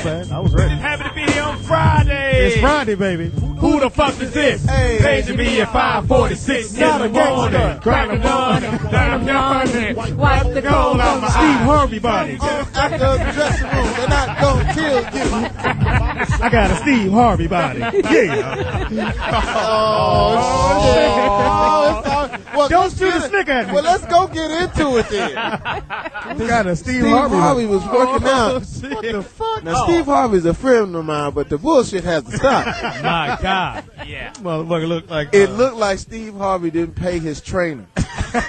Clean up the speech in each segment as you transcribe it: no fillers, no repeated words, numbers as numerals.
I was ready. Happy to be here on Friday. It's Friday, baby. Who the fuck is this? Hey. Paging me at 5:46 in the morning. Crack a dawn, I'm yawning. Wipe the cold out my Steve eye. Harvey body. After the dressing room, they're not gonna kill you. I got a Steve Harvey body. Yeah. Well, Don't shoot a snick at me. Well, let's go get into it then. We got a Steve Harvey was working out. What the fuck? Now, Steve Harvey's a friend of mine, but the bullshit has to stop. My God. Yeah. Motherfucker looked like It looked like Steve Harvey didn't pay his trainer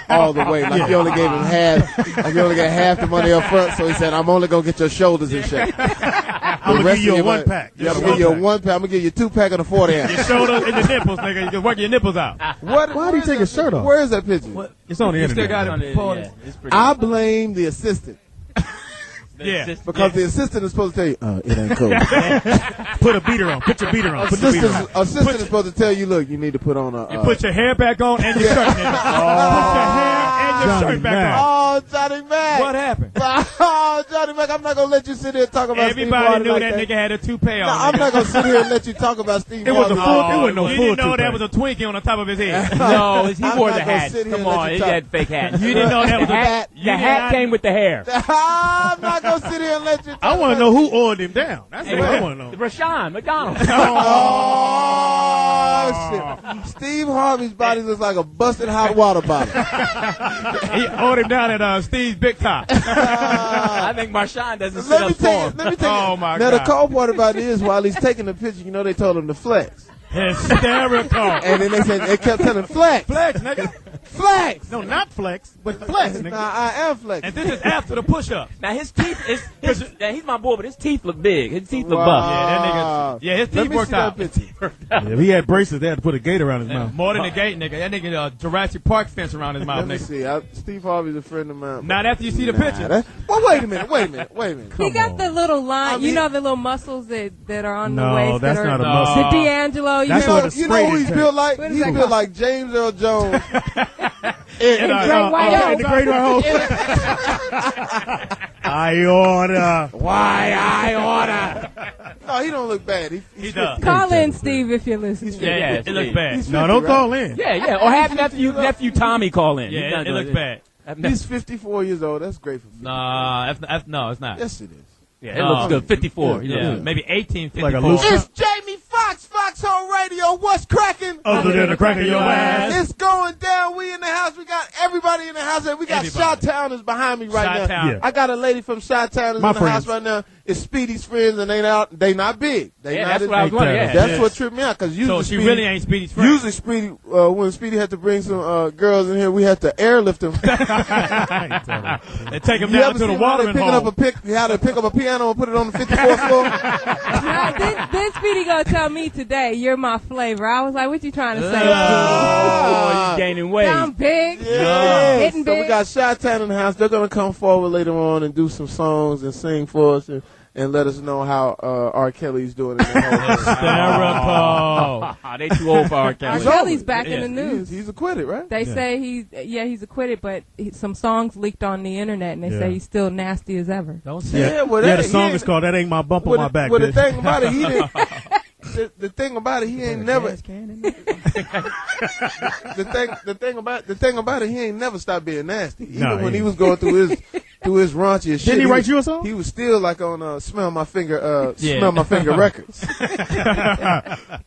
all the way. Like he only gave him half. Like he only got half the money up front. So he said, "I'm only gonna get your shoulders in shape. I'm gonna give you a 1-pack. Yeah, I'm gonna give you a 1-pack. I'm gonna give you a 2-pack and a 40-ounce. Your shoulders and your nipples, nigga. You can work your nipples out. Why did he take his shirt off? Where is that picture? It's on the You still internet. got it. Yeah, it's pretty I blame the assistant Yeah. because the assistant is supposed to tell you, it ain't cool. Put a beater on. Put your beater on. Put the beater on. Assistant is supposed to tell you, look, you need to put on a. You put your hair back on and your shirt, nigga. Put your hair and your Johnny shirt back Mack. on. Oh, Johnny Mack. What happened? Oh, Johnny Mack, I'm not going to let you sit here and talk about Steve Everybody Harvey knew like that nigga had a toupee on. No, I'm not going to sit here and let you talk about Steve It was a Harvey. full. It wasn't no You full. didn't know toupee. there was a Twinkie on the top of his head. No, he I'm wore not the gonna hat. sit here Come and let on, you he talk. had fake hat. You didn't know that was a hat. The hat came with the hair. I'm not going to sit here and let you talk I want to know who oiled him down. That's what I want to know. Rashawn McDonald. Oh, shit. Steve Harvey's body looks like a busted hot water bottle. He owed him down at Steve's Big Top. I think Marshawn doesn't sit Let up me tell for you. him. Oh, my Now, God. the cold part about it is while he's taking the picture, you know, they told him to flex. Hysterical. And then they kept telling him, flex. Flex, nigga. Flex. No, not flex, but flex, nigga. Nah, I am flex. And this is after the push-up. Now his teeth now he's my boy, but his teeth look big. His teeth look Wow. buff. Yeah, that nigga. Yeah, his Let teeth me worked see out. that picture. Yeah, if he had braces, they had to put a gate around his mouth. More than a gate, nigga. That nigga Jurassic Park fence around his mouth, Let me nigga. see. Steve Harvey's a friend of mine. Not after you see the picture. Well, wait a minute. He got on. the little line, I mean- you know, the little muscles that are on the No, waist. that's that not a are, muscle. The D'Angelo. You That's know, what the You know who he's Sprayed built like? What is He's that built called? like James Earl Jones. Great White Hope. the Great White Hope. I order. Why I order? No, he don't look bad. He does. Call in, Steve, if you listen. Yeah, It looks bad. He's No, 50, don't right? call in. Yeah. Or have nephew Tommy call in. Yeah, it looks bad. He's 54 years old. That's great for 50. Nah, no, it's not. Yes, it is. Yeah, it looks good. 54. Yeah, maybe 1854. Like a loose- It's Jamie Foxx, Foxxhole Radio. What's cracking? Other than the crack of your ass. It's going down. We in the house. We got everybody in the house. And we got Everybody. Chi-Town is behind me right now. Chi-Town. Yeah. I got a lady from Chi-Town is My in the house friends. right now. It's Speedy's friends, and they not big. They Yeah, not that's as what I was big. wondering. Yeah. That's what tripped me out because usually So she Speedy, really ain't Speedy's friend. Usually Speedy, when Speedy had to bring some girls in here, we had to airlift them. They take him You down ever to the seen how they watering picking hole. how to pick up a piano and put it on the 54th floor? Now, then Speedy gonna tell me today, you're my flavor. I was like, what you trying to say? Oh, you gaining weight. I'm big. Yeah. Getting So we big. got Chi-Town in the house. They're going to come forward later on and do some songs and sing for us and let us know how R. Kelly's doing in the whole Hysterical. They too old for our R. camera. Kelly's back in the news. He's acquitted, right? They say he's acquitted, but some songs leaked on the internet, and they say he's still nasty as ever. Don't say Yeah, well, Yeah, that, the song is called "That Ain't My Bump on My Back." Well, the bitch. thing about it, he didn't. The thing about it, he ain't never. The thing about it, he ain't never stopped being nasty. Even No, when he he was going through his raunchiest shit. Didn't he write you a song? He was still like on Smell My Finger, Smell My Finger records.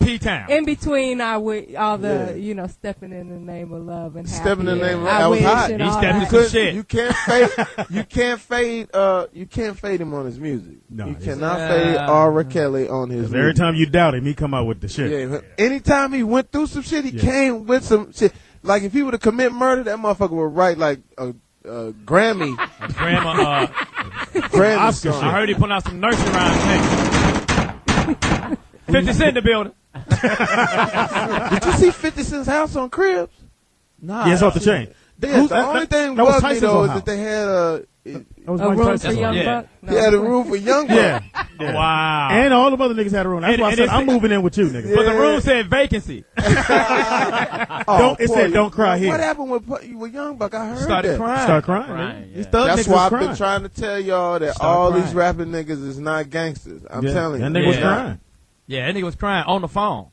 P-Town. In between all the stepping in the name of love and Stepping in the name of love. I That was wish hot. and He all stepped that. into shit. You can't fade him on his music. No, you it's- cannot fade R. Kelly on his music. Every time you doubt him, he come out with the shit. Yeah, anytime he went through some shit, he came with some shit. Like if he would have commit murder, that motherfucker would write like a Grammy. Grandma, Grammy Oscar song. I heard he put out some nursery rhymes. 50 Cent in the building. Did you see 50 Cent's house on Cribs? Yeah, it's off the chain. The only thing that was bugged me Tyson's though old is house. that they had That was A Mike room Tyson's for young house. Yeah. buck. No. he had a room for young bucks. Yeah. Yeah. Wow. And all the other niggas had a room. That's why I said I'm moving in with you, nigga. But the room said vacancy. It said don't cry here. What happened with Young Buck? I heard Started that. crying. Start crying. Yeah. That's why I've been trying to tell y'all that all crying. these rapping niggas is not gangsters. I'm telling you. That nigga was crying. Yeah, that nigga was crying on the phone.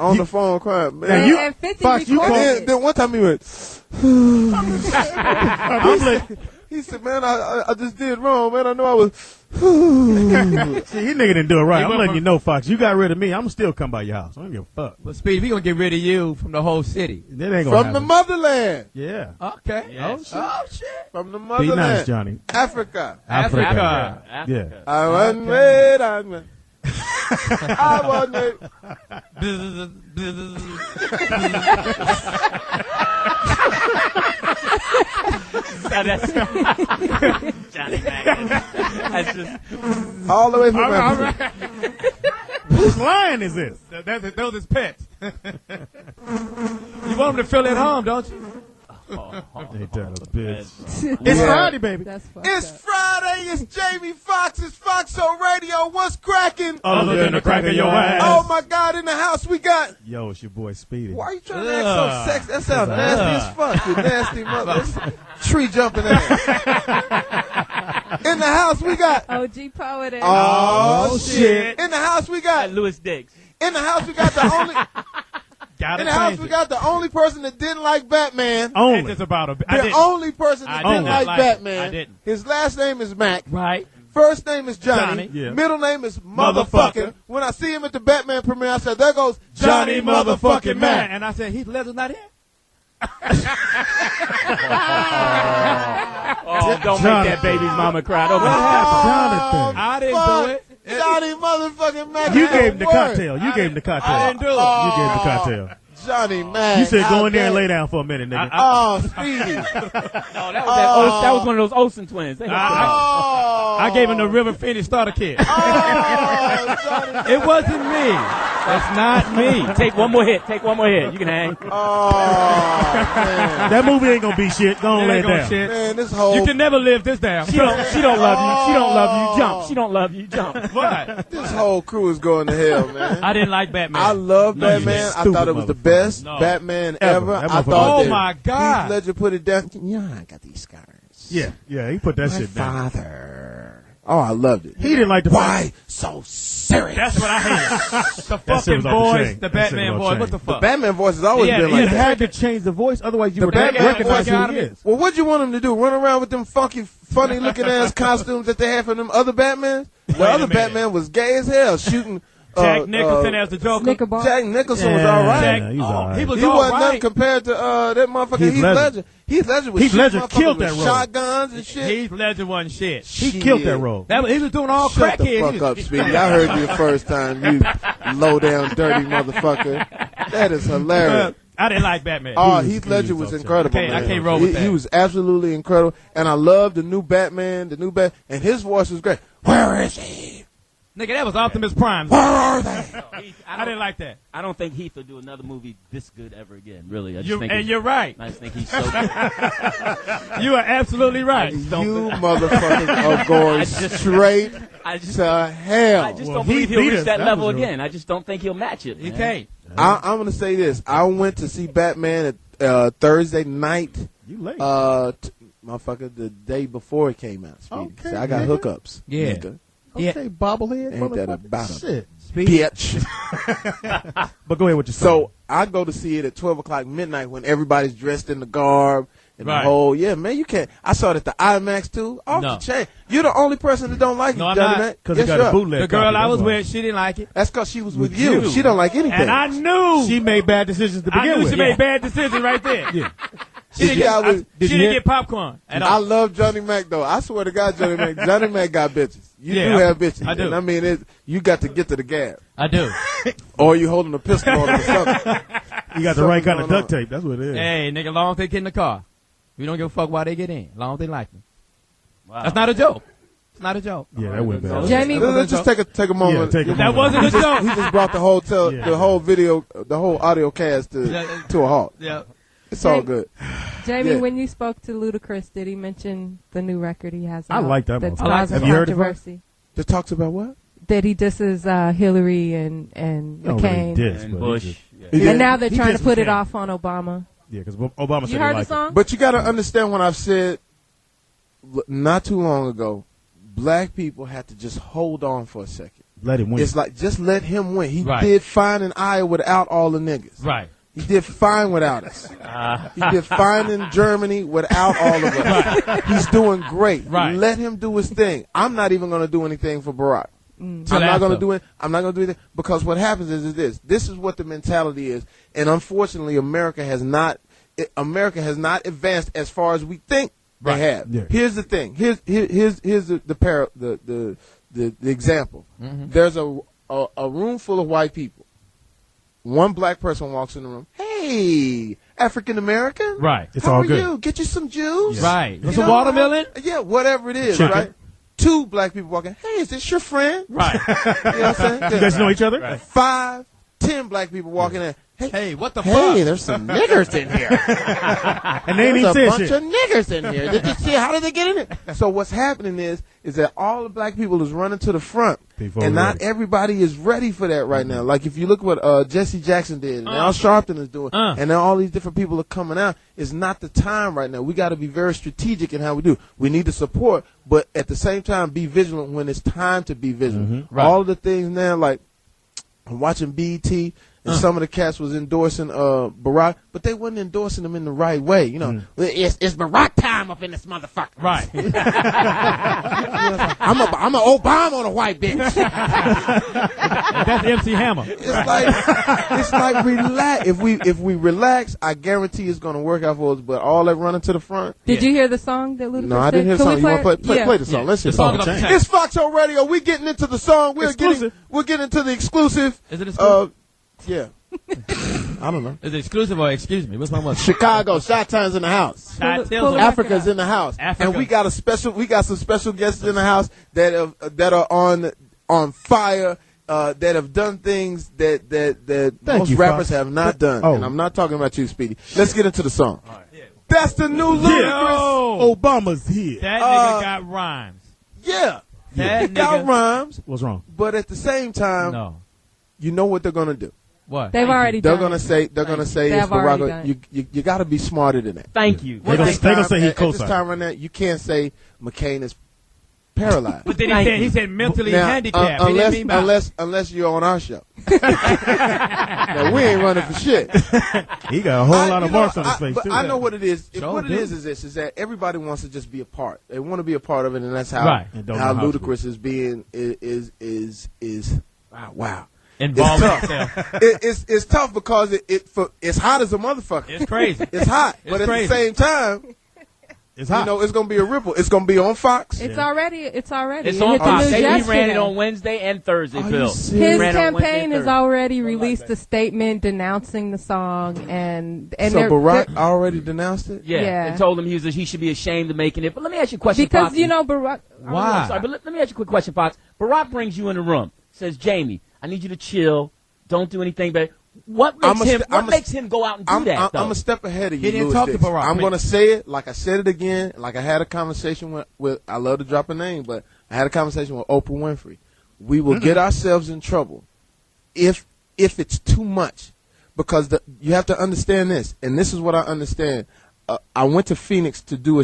On the phone crying, man. And 50 Fox, you recorded it. Then one time he went, I'm like, he said, man, I just did wrong, man. I know I was. see, he nigga didn't do it right. He I'm went letting from- you know, Fox. You got rid of me. I'm still come by your house. I don't give a fuck. But Speedy, we gonna get rid of you from the whole city. That ain't gonna From the happen. motherland. Yeah. Okay. Yes. Oh shit. From the Be motherland. nice, Johnny. Africa. Africa. Yeah. I wasn't made, I wasn't made. That's Johnny Mack. That's just All the way from Africa. Whose line is this? Those is pets. You want them to feel at home, don't you? Ain't that a bitch? It's Friday, baby. That's fucked It's up. Friday. It's Jamie Foxx. It's Foxxhole Radio. What's cracking? Other than the crack of your ass. Oh my God! In the house we got. Yo, it's your boy Speedy. Why are you trying to act so sexy? That sounds nasty as fuck. You nasty mother. Tree jumping ass. In the house we got. OG Poetess. Oh shit! In the house we got. Louis Dix. In the house we got the only. Gotta In the house change we it. got the only person that didn't like Batman. Only. It's just about a. The only person that I didn't did like not like it. Batman. I didn't. His last name is Mack. Right. First name is Johnny. Johnny, yeah. Middle name is Motherfucker. Motherfucker. When I see him at the Batman premiere, I said, there goes Johnny motherfucking Mack. And I said, Heath Ledger's not here? Oh, don't make that baby's mama cry. Don't make Jonathan. I didn't Fuck. do it. Johnny motherfucking Mack. You is gave him the word. cocktail. You gave him the cocktail. I didn't do it. You gave him the cocktail. Johnny Mack. You said how go in there and dare- lay down for a minute, nigga. Oh, Speedy. Oh, that was one of those Olsen twins. They I gave him the River Phoenix starter kit. Oh, Johnny. It wasn't me. That's not me. Take one more hit. Take one more hit. You can hang. Oh, man. That movie ain't gonna be shit. Go on, It lay ain't it gonna down. shit. Man, this whole You can never live this down. She don't love you. She don't love you. Jump. She don't love you. Jump. What? this whole crew is going to hell, man. I didn't like Batman. I love No, you Batman. I stupid thought it was the motherfucker. best No. Batman Ever. ever. That I motherfucker- thought Oh that my God. Heath Ledger put it down. Yeah, I got these scars. Yeah, he put that My shit down. father. Oh, I loved it. He didn't like the Why so serious? That's what I hated. The That shit fucking was off the boys, chain. the That shit Batman was off boys. the What the chain. fuck? Batman voice has always Yeah, been yeah, like You that. had to change the voice, otherwise you The would Batman recognize voice who out he of it. is. Well, what'd you want him to do? Run around with them funky, funny-looking ass costumes that they had from them other Batmans? The Wait a other minute. Batman was gay as hell, shooting. Jack Nicholson as the Joker. Snickerball. Jack Nicholson was Yeah, all right. yeah, he was all right. He was He all wasn't right. nothing compared to that motherfucker Heath Heath Ledger. Ledger. Heath Ledger was Heath shooting Ledger motherfuckers killed with that role. shotguns and shit. Heath Ledger wasn't shit. He Shit. killed that role. He was doing all Shut the crackhead. fuck up, Speedy. I heard you the first time, you low down, dirty motherfucker. That is hilarious. I didn't like Batman. Oh, was- Heath he Ledger was was off incredible. I can't- man. I can't roll with that. He was absolutely incredible, and I love the new Batman. And his voice was great. Where is he? Nigga, that was Optimus Prime. Where are they? I didn't like that. I don't think Heath will do another movie this good ever again. Really, I just You, think. and you're right. I just think he's so good. You are absolutely right. You motherfuckers are going straight I just, to hell. I just Well, don't he believe he'll beat reach us. that That level was real. again. I just don't think he'll match it. You man. can't. I'm going to say this. I went to see Batman at Thursday night. You late. Motherfucker, the day before it came out. Speedy. Okay, So I got nigga. hookups. Yeah. Nigga. Yeah. Okay, bobblehead. Ain't that motherfucker. about him? Shit. Bitch. But go ahead with your So I go to see it at 12 o'clock midnight when everybody's dressed in the garb and Right. the whole, yeah, man, you can't. I saw it at the IMAX too. Off No. the chain. You're the only person that don't like No, it, I'm Johnny not. Mac. because Yes, it got you a are. bootleg The girl copy, I that's was why. with, she didn't like it. That's because she was with With you. you. She don't like anything. And I knew. She made bad decisions to I begin knew with. she made bad decisions right there. Yeah. She didn't Yeah, get, I was- she did you didn't hear- get popcorn at I all. love Johnny Mac though. I swear to God, Johnny Mac. Johnny Mac got bitches. You Yeah, do have bitches. I do. And I mean, you got to get to the gas, I do. or you holding a pistol on them or something. You got the right kind of going duct tape. That's what it is. Hey, nigga, long as they get in the car. We don't give a fuck why they get in. Long as they like me. Wow. That's not a joke. It's not a joke. Yeah, that went bad. Jamie, Let's just take a moment. Yeah, take a That moment. wasn't a joke. He just brought the whole Yeah. the whole video, the whole audio cast to a halt. Yeah. It's all good. Jamie, Yeah. when you spoke to Ludacris, did he mention the new record he has? I out like that That's motherfucker. causing Have you heard it, Fox? controversy. That talks about what? That he disses Hillary and McCain. And Bush. And now they're trying to put it off on Obama. Yeah, because Obama said You heard he the song? But you got to understand what I've said not too long ago. Black people have to just hold on for a second. Let him win. It's like, just let him win. He did fine in Iowa without all the niggas. Right. He did fine without us. He did fine in Germany without all of us. He's doing great. Right. Let him do his thing. I'm not even going to do anything for Barack. I'm not going to do it. I'm not going to do anything because what happens is this. This is what the mentality is, and unfortunately, America has not advanced as far as we think they have. Yeah. Here's the thing. Here's the example. There's a room full of white people. One black person walks in the room. Hey, African American. Right. It's How all are good. you? Get you some juice. Right. You Some know, watermelon? Yeah, whatever it is, Chicken. right? Two black people walking. Hey, is this your friend? Right. You know what I'm saying? You guys know each other? 5, 10 black people walking in. Hey, what the Hey, fuck? there's some niggers in here. And they ain't There's a even bunch said of shit. niggers in here. Did you see? How did they get in it? So what's happening is that all the black people is running to the front, People and not ready. everybody is ready for that right now. Like if you look what Jesse Jackson did, and Al Sharpton is doing, and then all these different people are coming out. It's not the time right now. We got to be very strategic in how we do. We need to support, but at the same time, be vigilant when it's time to be vigilant. Right. All of the things now, like I'm watching BET. And some of the cats was endorsing Barack, but they wasn't endorsing him in the right way. You know, it's Barack time up in this motherfucker. Right. I'm an Obama on a white bitch. That's MC Hammer. It's like relax. If we relax, I guarantee it's gonna work out for us. But all that running to the front. Did you hear the song that Ludacris No, I didn't hear the Can song. we You want to play the song? Yeah. Let's hear The the song song. about the It's Foxxhole Radio. We're getting into the song. We're getting into the exclusive. Is it exclusive? Yeah. I don't know. Is it exclusive or excuse me? What's my mother? Chicago, Chi-Town's in the house. Pull it Africa's in the house, Africa. and we got some special guests in the house that are on fire, that have done things that most rappers Fox. have not done. Oh. And I'm not talking about you, Speedy. Let's get into the song. That's the new Ludacris. Obama's here. That nigga got rhymes. Yeah, That it got nigga- rhymes, What's wrong? but at the same time, No. you know what they're gonna do. What? They've already They're done gonna it. say They've it's already Barack. done You got to be smarter than that. Thank you. They gonna say he At this co-signed. time right now, you can't say McCain is paralyzed. But then Thank he said mentally Now, handicapped. He didn't mean by- unless you're on our show. Now, we ain't running for shit. He got a whole lot of marks on his face, But too. I know what it is. Sure What it do. is that everybody wants to just be a part. They want to be a part of it, and that's how Right. And don't how know how to. Ludacris is being is wow. Involved It's himself. It's tough because it's hot as a motherfucker. It's crazy. It's hot, It's but at crazy. the same time, It's hot. you know, it's gonna be a ripple. It's gonna be on Fox. It's already. It's It on hit the Fox. news He ran yesterday. it on Wednesday and Thursday, Are you Phil. serious? His Ran it on Wednesday campaign and has Thursday. already released a statement denouncing the song, and So they're- Barack they're- already denounced it. Yeah. Yeah. And told him he should be ashamed of making it. But let me ask you a question, because Foxy. you know Barack. Why? I'm sorry, but let me ask you a quick question, Fox. Barack brings you in the room, says, Jamie, I need you to chill. Don't do anything bad. What makes him go out and do that, though? I'm a step ahead of you. He didn't Louis talk to Dix. Barack. I'm going to say it like I said it again. Like I had a conversation with I love to drop a name, but I had a conversation with Oprah Winfrey. We will get ourselves in trouble if it's too much, because you have to understand this, and this is what I understand. I went to Phoenix to do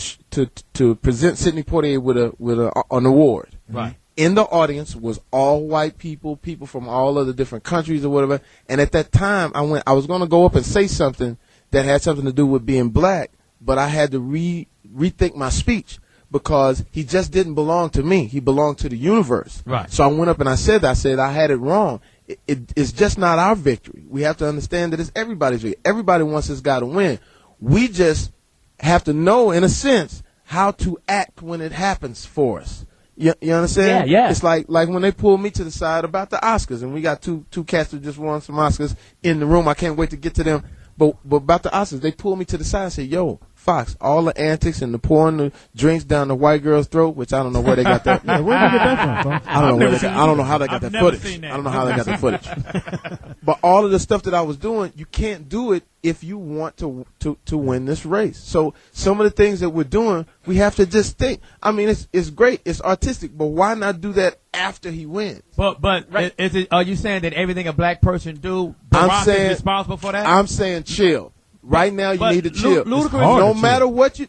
to present Sidney Poitier with an award. Right. In the audience was all white people from all of the different countries or whatever. And at that time, I was going to go up and say something that had something to do with being black, but I had to rethink my speech because he just didn't belong to me. He belonged to the universe. Right. So I went up and I said I had it wrong. It's just not our victory. We have to understand that it's everybody's victory. Everybody wants this guy to win. We just have to know, in a sense, how to act when it happens for us. You understand? Yeah. It's like when they pulled me to the side about the Oscars, and we got two cats who just won some Oscars in the room. I can't wait to get to them. But about the Oscars, they pulled me to the side and said, "Yo, Foxx, all the antics and the pouring the drinks down the white girl's throat, which I don't know where they got that. Yeah, where did you get that from, Fox? I don't know how they got that footage. I don't know how they got the footage. But all of the stuff that I was doing, you can't do it if you want to win this race. So some of the things that we're doing, we have to just think. I mean, it's great, it's artistic, but why not do that after he wins? But right. Are you saying that everything a black person do, Barack is responsible for that? I'm saying chill. Right now, you need to chill. No matter what you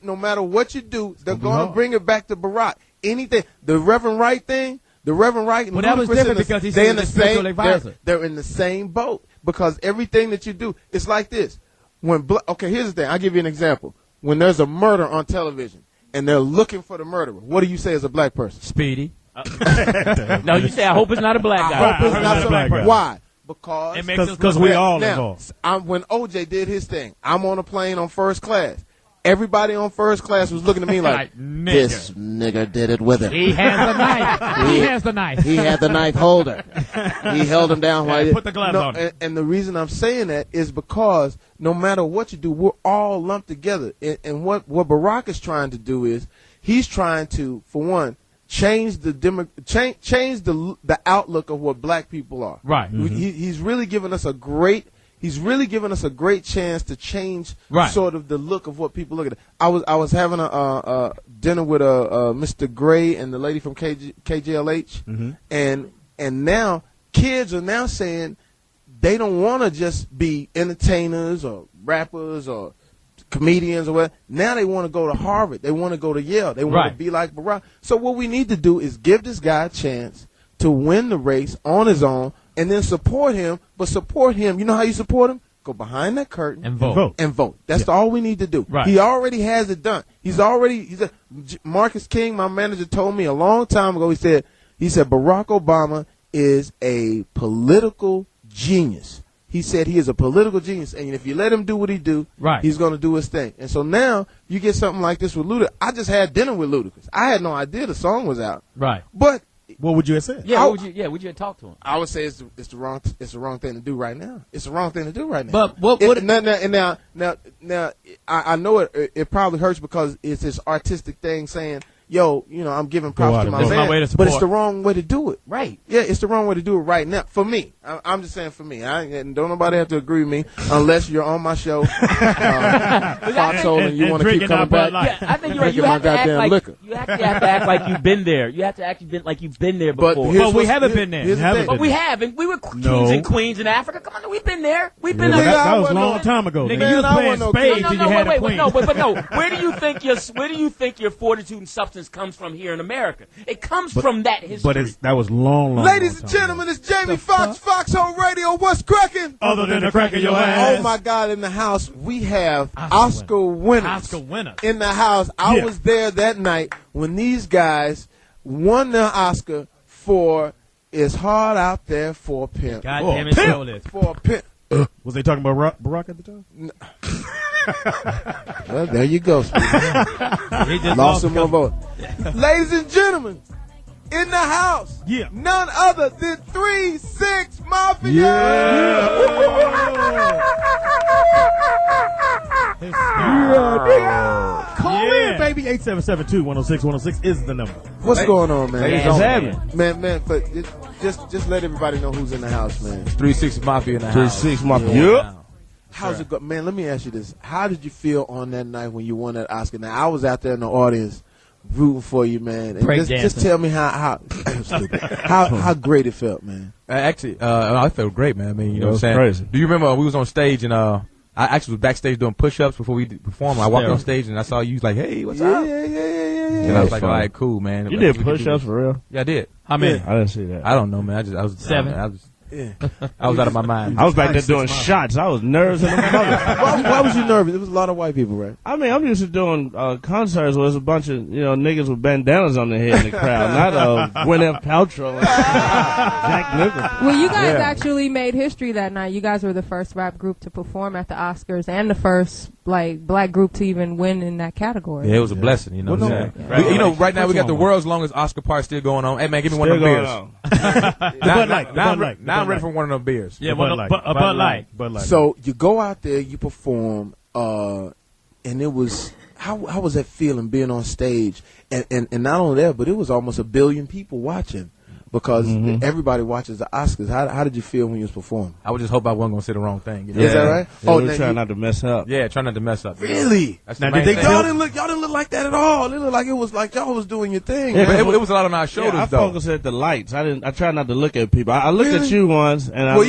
do, they're going to bring it back to Barack. Anything, the Reverend Wright thing, and well, that was different because he's in the same advisor. They're in the same boat because everything that you do, it's like this. Okay, here's the thing. I'll give you an example. When there's a murder on television and they're looking for the murderer, what do you say as a black person? Speedy. No, you say, I hope it's not a black guy. I hope it's not a black guy. Why? Because we all involved. When OJ did his thing, I'm on a plane on first class. Everybody on first class was looking at me like this nigga did it with him. He has the knife. He has the knife. He had the knife holder. He held him down while he put the gloves on him. And the reason I'm saying that is because no matter what you do, we're all lumped together. And what Barack is trying to do is he's trying to, for one, change the outlook of what black people are. Right. Mm-hmm. He's really given us a great chance to change sort of the look of what people look at. I was having a dinner with Mr. Gray and the lady from KJLH, and now kids are now saying they don't want to just be entertainers or rappers or comedians or whatever. Now they want to go to Harvard. They want to go to Yale. They want to be like Barack. So what we need to do is give this guy a chance to win the race on his own, and then support him. But support him. You know how you support him? Go behind that curtain and vote. That's all we need to do. Right. He already has it done. Marcus King, my manager, told me a long time ago. He said Barack Obama is a political genius. He said he is a political genius, and if you let him do what he do, he's going to do his thing. And so now you get something like this with Ludacris. I just had dinner with Ludacris. I had no idea the song was out. Right. But what would you have said? Yeah, would you have talked to him? I would say it's the wrong thing to do right now. It's the wrong thing to do right now. But now I know it probably hurts because it's this artistic thing saying, yo, I'm giving props to my man, but it's the wrong way to do it. Right. Yeah, it's the wrong way to do it right now. For me, I'm just saying for me. Don't nobody have to agree with me unless you're on my show, Foxxhole, and you want to keep coming back. Yeah, I think you're right. You have to act like you've been there. You have to act like you've been there before. But we haven't been there. But we haven't. We were kings and queens in Africa. Come on, we've been there. We've been there. That was a long time ago. Nigga, you was playing spades and you had a queen. But no. Where do you think your fortitude and substance comes from here in America? It comes from that history. But that was long. Ladies and gentlemen, it's Jamie Foxx, Foxxhole Radio. What's cracking? Other than the crack of your ass. Oh my God! In the house, we have Oscar winners. In the house, I was there that night when these guys won the Oscar for "It's Hard Out There for a Pimp." God damn it, shirtless. For a pimp. Was they talking about Barack at the time? Well, there you go. Lost some more votes. Ladies and gentlemen, in the house, none other than 3-6 Mafia. Call in, baby. 877-2-106-106 is the number. What's going on, man? What's happening? Man, but just let everybody know who's in the house, man. 3-6 Mafia in the house. 3-6 Mafia. Yep. How's it go? Man, let me ask you this. How did you feel on that night when you won that Oscar? Now, I was out there in the audience rooting for you, man. And just tell me how great it felt, man. Actually, I felt great, man. I mean, you know what I'm saying? Crazy. Do you remember we was on stage and I actually was backstage doing push-ups before we performed. I walked on stage and I saw you like, hey, what's up? Yeah. And I was like, all right, cool, man. You did push-ups for real? Yeah, I did. How many? I didn't see that. I don't know, man. I was 7. I was out of my mind. I was back there doing shots. I was nervous in the mother. Why was you nervous? There was a lot of white people, right? I mean, I'm used to doing concerts where there's a bunch of niggas with bandanas on their head in the crowd, not Gwyneth Paltrow, Jack Nicholson. Well, you guys actually made history that night. You guys were the first rap group to perform at the Oscars and the first black group to even win in that category. Yeah, it was a blessing, you know what I'm saying? Right now we got the world's longest Oscar party still going on. Hey, man, give me one of them beers. Now I'm ready for one of them beers. Yeah, Bud Light. So you go out there, you perform, and it was how was that feeling being on stage? And not only that, but it was almost 1 billion people watching. Because everybody watches the Oscars. How did you feel when you was performing? I would just hope I wasn't going to say the wrong thing. You know? Is that right? Yeah, try not to mess up. Yeah, try not to mess up. Really? That's now, the main thing. Y'all didn't look like that at all. It looked like it was like y'all was doing your thing. Yeah, but it was a lot on our shoulders, I though. focused at the lights. I tried not to look at people. I looked at you once, and I was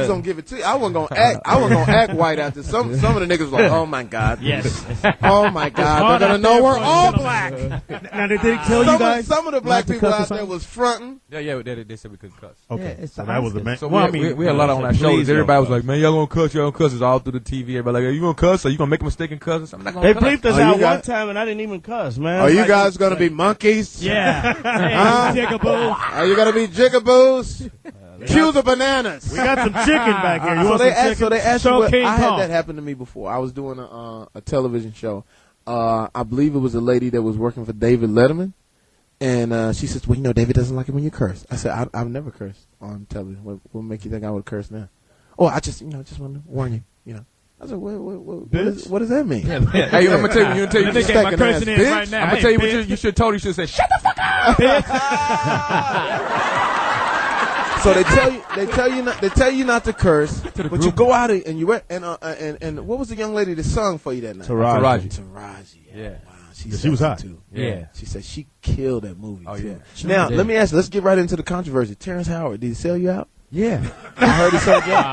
gonna give it to you. I wasn't gonna act. I wasn't gonna act white after some of the niggas were like, oh my god, Yes. oh my god, they're gonna know we're all black. Now did they tell you guys? Some of the black people out there was fronting. Yeah, they said we couldn't cuss. Okay, so that was the man. So we had a lot on our shoulders. Everybody was like, man, y'all gonna cuss, It's all through the TV. Everybody like, are you gonna cuss? Are you gonna make a mistake and cuss? I'm not gonna cuss. They bleeped us out one time, and I didn't even cuss, man. Are you guys gonna be monkeys? Yeah. Jigaboo. Are you gonna be jigaboos? Cue the bananas. We got some chicken back here. You want some chicken? So they asked Show me. King I Kong. had that happen to me before. I was doing a television show. I believe it was a lady that was working for David Letterman. And she says, well, David doesn't like it when you curse. I said, I've never cursed on television. What make you think I would curse now? Oh, I just wanted to warn you. I said, what does that mean? Yeah. Hey, I'm going to tell you. Let me get my cursing in right now. I'm going to tell you what you should have told. You should have said, shut the fuck up, bitch. So they tell you not to curse, but you go out and you and what was the young lady that sung for you that night? Taraji. Yeah. Wow, she was hot too. Yeah. She said she killed that movie. Oh too. yeah. Now let me ask you. Let's get right into the controversy. Terrence Howard, did he sell you out? Yeah. I heard he sold you out.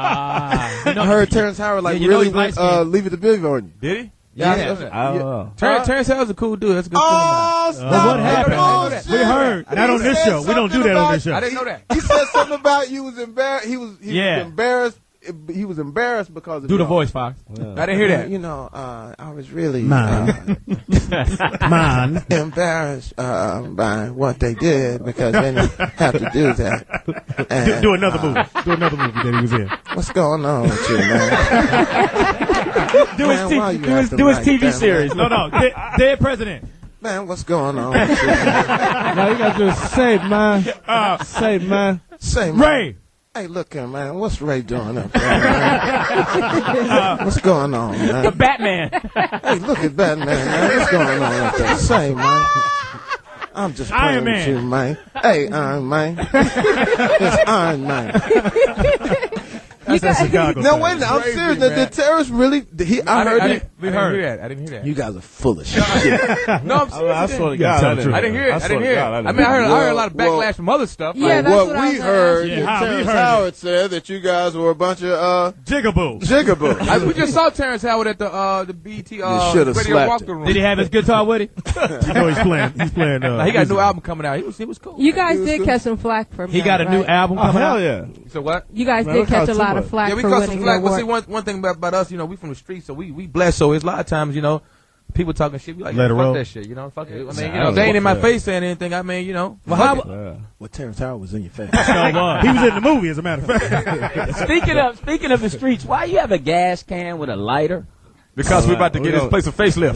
I heard Terrence Howard really went Leave It to Beaver on you. Did he? Yeah. I don't know. Terrence Howard's a cool dude. That's a good Stop what happened? bullshit. We heard. Not on this show. We don't do that on this show. I didn't know that. He said something about you was embarrassed. He was embarrassed. He was embarrassed because of Do the y'all. voice, Fox. Yeah. I didn't hear that. I was really Man. embarrassed by what they did because they didn't have to do that. And, Do another movie. Do another movie that he was in. what's going on with you, man? Do his like TV that, series. No, dead president. Man, what's going on with you? Now you gotta do is say, man. Say, man. Say, man. Ray. Hey, look here, man. What's Ray doing up there, man? What's going on, man? The Batman. Hey, look at Batman, man. What's going on up there? Say, man. I'm just playing Iron with Man. you, man. Hey, Iron Man. It's Iron Man. That's that Chicago No, thing. wait a minute. I'm serious. The terrorist really... I heard it. I didn't hear that. You guys are full of shit. No, I'm serious. I swear to Yeah, God, tell I the didn't. truth. I didn't hear it. I swear didn't to hear it. God, I didn't. mean, I heard a lot of Well, backlash from other stuff. Yeah, like, that's what what I we was gonna heard, ask you. Yeah, Terrence we heard Howard said that you guys were a bunch of Jigaboo. jigaboos. we just saw Terrence Howard at the BT should've radio slapped walker him. room. Did he have his guitar with him? You know he's playing. He's playing. He got a new album coming out. He was cool. You guys did catch some flack from He that, got a new right? album Oh, coming hell out. yeah. So what? You guys Man, did look catch how a lot too of much. flack Yeah, we for caught some winning flack. the Well, see, award. one thing about us, we from the streets, so we blessed. So it's a lot of times, people talking shit. We like, Let it fuck roll. that shit, fuck it. I mean, Nah, they ain't in my yeah. face saying anything. I mean, Well, fuck how, it. Yeah. Well, Terrence Howard was in your face. He was in the movie, as a matter of fact. speaking of the streets, why you have a gas can with a lighter? Because we're about to get this place a facelift.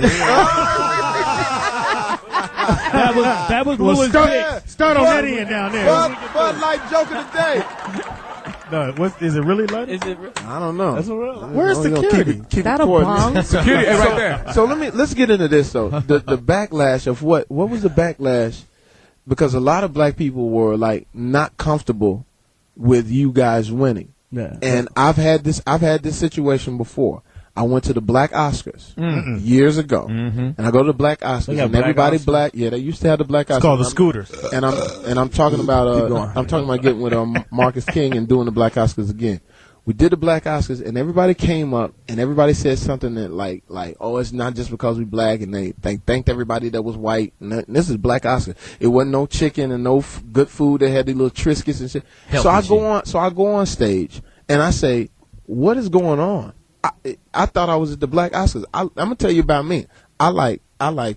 That was what was start on that end down there. Bud Light joke of the day. No, is it really lighter? Is it? I don't know. That's a real. Where's security? Keep That it a coordinated. bong? Security, right there. So let's get into this though. The backlash of what was the backlash? Because a lot of black people were like not comfortable with you guys winning. Yeah. And I've had this situation before. I went to the Black Oscars years ago, and I go to the Black Oscars, They got and Black everybody Oscars? black. Yeah, they used to have the Black Oscars. It's called the Scooters. And I'm talking about getting with Marcus King and doing the Black Oscars again. We did the Black Oscars, and everybody came up, and everybody said something that like, oh, it's not just because we black, and they thanked everybody that was white. And this is Black Oscars. It wasn't no chicken and no good food. They had these little Triscuits and shit. So I go on stage, and I say, what is going on? I thought I was at the Black Oscars. I'm gonna tell you about me. I like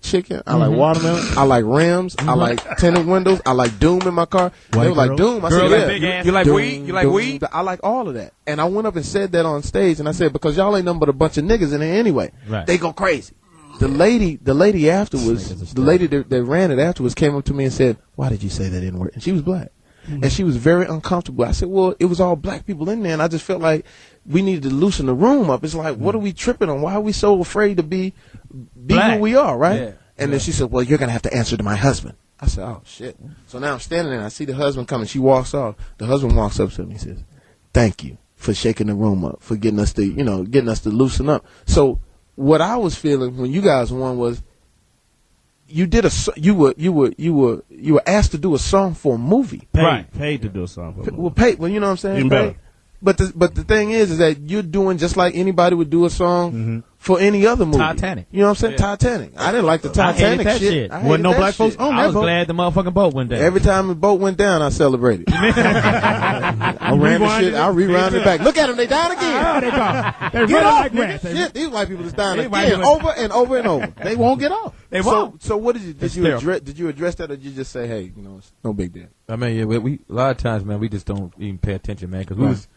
chicken. I like watermelon. I like rims. I like tinted windows. I like Doom in my car. White They were like girls? Doom. I Girl said, like yeah. big ass. You like Doom, weed? You like Doom. weed? I like all of that. And I went up and said that on stage, and I said, because y'all ain't nothing but a bunch of niggas in there anyway. Right. They go crazy. The lady afterwards, the lady that ran it afterwards came up to me and said, why did you say that N-word? And she was black. And she was very uncomfortable. I said, well, it was all black people in there, and I just felt like we needed to loosen the room up. It's like, what are we tripping on? Why are we so afraid to be who we are, right? Yeah. And then she said, well, you're going to have to answer to my husband. I said, oh, shit. So now I'm standing there, and I see the husband coming. She walks off. The husband walks up to me and says, thank you for shaking the room up, for getting us to loosen up. So what I was feeling when you guys won was you were asked to do a song for a movie. Paid to do a song for a movie. Well, paid. Well, you know what I'm saying? Even better. But the thing is that you're doing just like anybody would do a song for any other movie. Titanic. You know what I'm saying? Yeah. Titanic. I didn't like the Titanic shit. Wasn't no black folks on that. I was glad the motherfucking boat went down. Every time the boat went down, I celebrated. I ran the shit. I rewound it back. Look at them. They down again. Oh, they gone. They get off, like rats. Shit, these white people is dying again, over and over and over. They won't get off. They won't. So what did you did you address that, or did you just say, hey, it's no big deal? I mean, yeah, we a lot of times, man, we just don't even pay attention, man, because we was.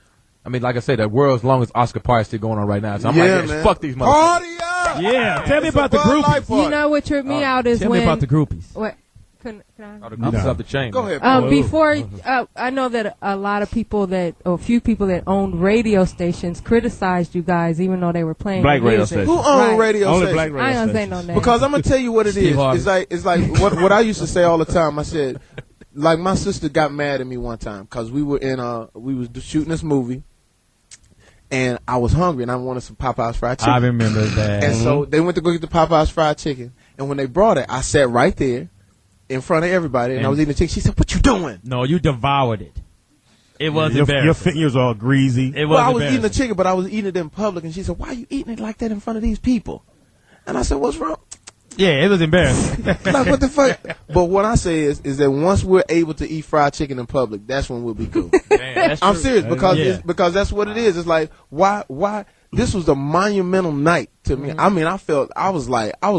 I mean, like I said, the world's longest Oscar party still going on right now. So I'm like, man, fuck these motherfuckers. Party up! Yeah, tell me about the groupies. You know what tripped me out is tell me about the groupies. What? Can I? The groupies up the chain. Go ahead. Before, I know that a lot of people a few people that owned radio stations criticized you guys, even though they were playing black radio music. stations. Who owned radio Only stations? black radio I don't stations. say no name. Because I'm gonna tell you what it is. Harvey. It's like what I used to say all the time. I said, like, my sister got mad at me one time because we was shooting this movie. And I was hungry, and I wanted some Popeye's fried chicken. I remember that. And so they went to go get the Popeye's fried chicken. And when they brought it, I sat right there in front of everybody, and I was eating the chicken. She said, what you doing? No, you devoured it. It was embarrassing. Your fingers all greasy. It was I was eating the chicken, but I was eating it in public. And she said, why are you eating it like that in front of these people? And I said, what's wrong? Yeah, it was embarrassing. Like, what the fuck? But what I say is that once we're able to eat fried chicken in public, that's when we'll be cool. Man, I'm serious because that's what it is. It's like, why? This was a monumental night to me. I mean, I was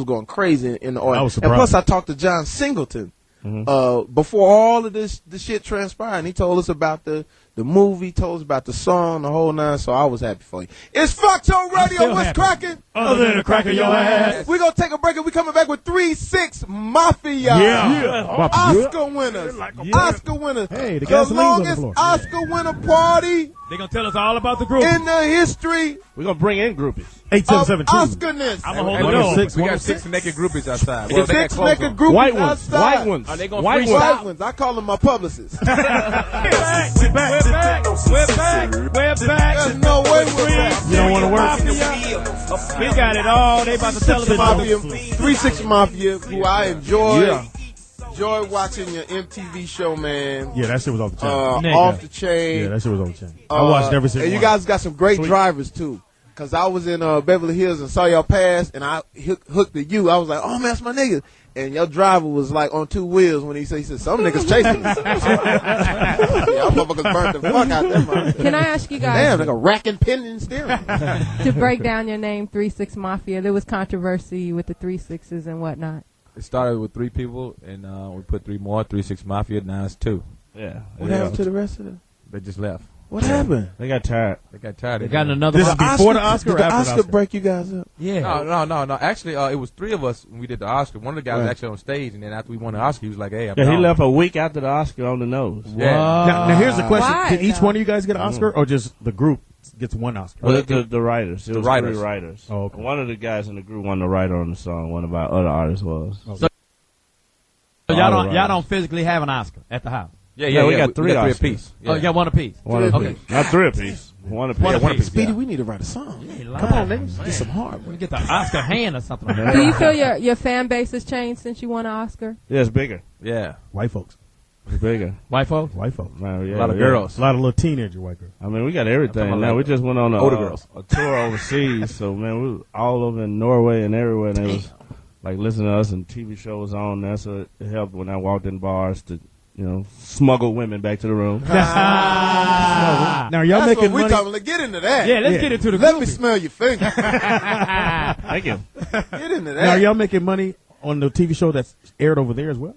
going crazy in the audience. And plus, I talked to John Singleton before all of this shit transpired. And he told us about the movie, told us about the song, the whole nine. So I was happy for you. It's Foxxhole Radio. What's cracking? Other than the crack of your ass. We're going to take a break, and we're coming back with 3-6 Mafia. Yeah. Oscar winners. Oscar winners. Hey, the longest Oscar winner party They're going to tell us all about the group. in the history We're going to bring in groupies. 8772. Oscarness. I'm going to hold the door. We got 6 naked groupies outside. Well, 6 naked groupies White ones. outside. White ones. Are they gonna White freestyle? White ones. I call them my publicists. We're back. We're back. There's no way we're back. You don't want to work? We got it all. They about to tell us about Mafia, the 3-6 Mafia, who I enjoy watching your MTV show, man. Yeah, that shit was off the chain. Off the chain. Yeah, that shit was off the chain. I watched every single And you one. guys got some great drivers, too. Because I was in Beverly Hills and saw y'all pass, and I hooked at you. I was like, oh, man, that's my nigga. And your driver was like on 2 wheels when he said, some niggas chasing us. Y'all motherfuckers burnt the fuck out there, man. Can I ask you guys? Damn, like a rack and pin and steering. To break down your name, 3-6 Mafia. There was controversy with the 3 6s and whatnot. It started with 3 people, and we put 3 more, 3-6 Mafia. Now it's 2. Yeah. What happened to the rest of them? They just left. What happened? They got tired. They got tired. They got another This one. is before the Oscar or Did the after the Oscar Oscar? break you guys up? Yeah. No. Actually, it was 3 of us when we did the Oscar. One of the guys was actually on stage, and then after we won the Oscar, he was like, "Hey, I'm Yeah, he gone." left a week after the Oscar on the nose. Yeah. Now here's the question. Why, Did each though? one of you guys get an Oscar, or just the group gets one Oscar? Well, the writers. It the was writers. 3 writers. Oh, okay. One of the guys in the group won the writer on the song. One of our other artists was. So y'all don't physically have an Oscar at the house. Yeah, we got 3 Oscars. apiece. Oh, you got one apiece. One apiece. Not 3 apiece. One apiece. One apiece. Speedy, we need to write a song. Come on, niggas. Get some hard We work. get the Oscar hand or something. Do you feel your fan base has changed since you won an Oscar? Yeah, it's bigger. Yeah. White folks. It's bigger. White folks? White folks. Man, yeah, A lot of girls. A lot of little teenager white girls. I mean, we got everything I'm now. talking We just went on older girls. a tour overseas. So, man, we was all over in Norway and everywhere. And they was like listening to us, and TV shows on there. So it helped when I walked in bars to, smuggle women back to the room. Now, y'all That's making what we money. talking. Get into that. Yeah, let's get into the Let me groupie. smell your finger. Thank you. Get into Now, are that. y'all making money on the TV show that's aired over there as well?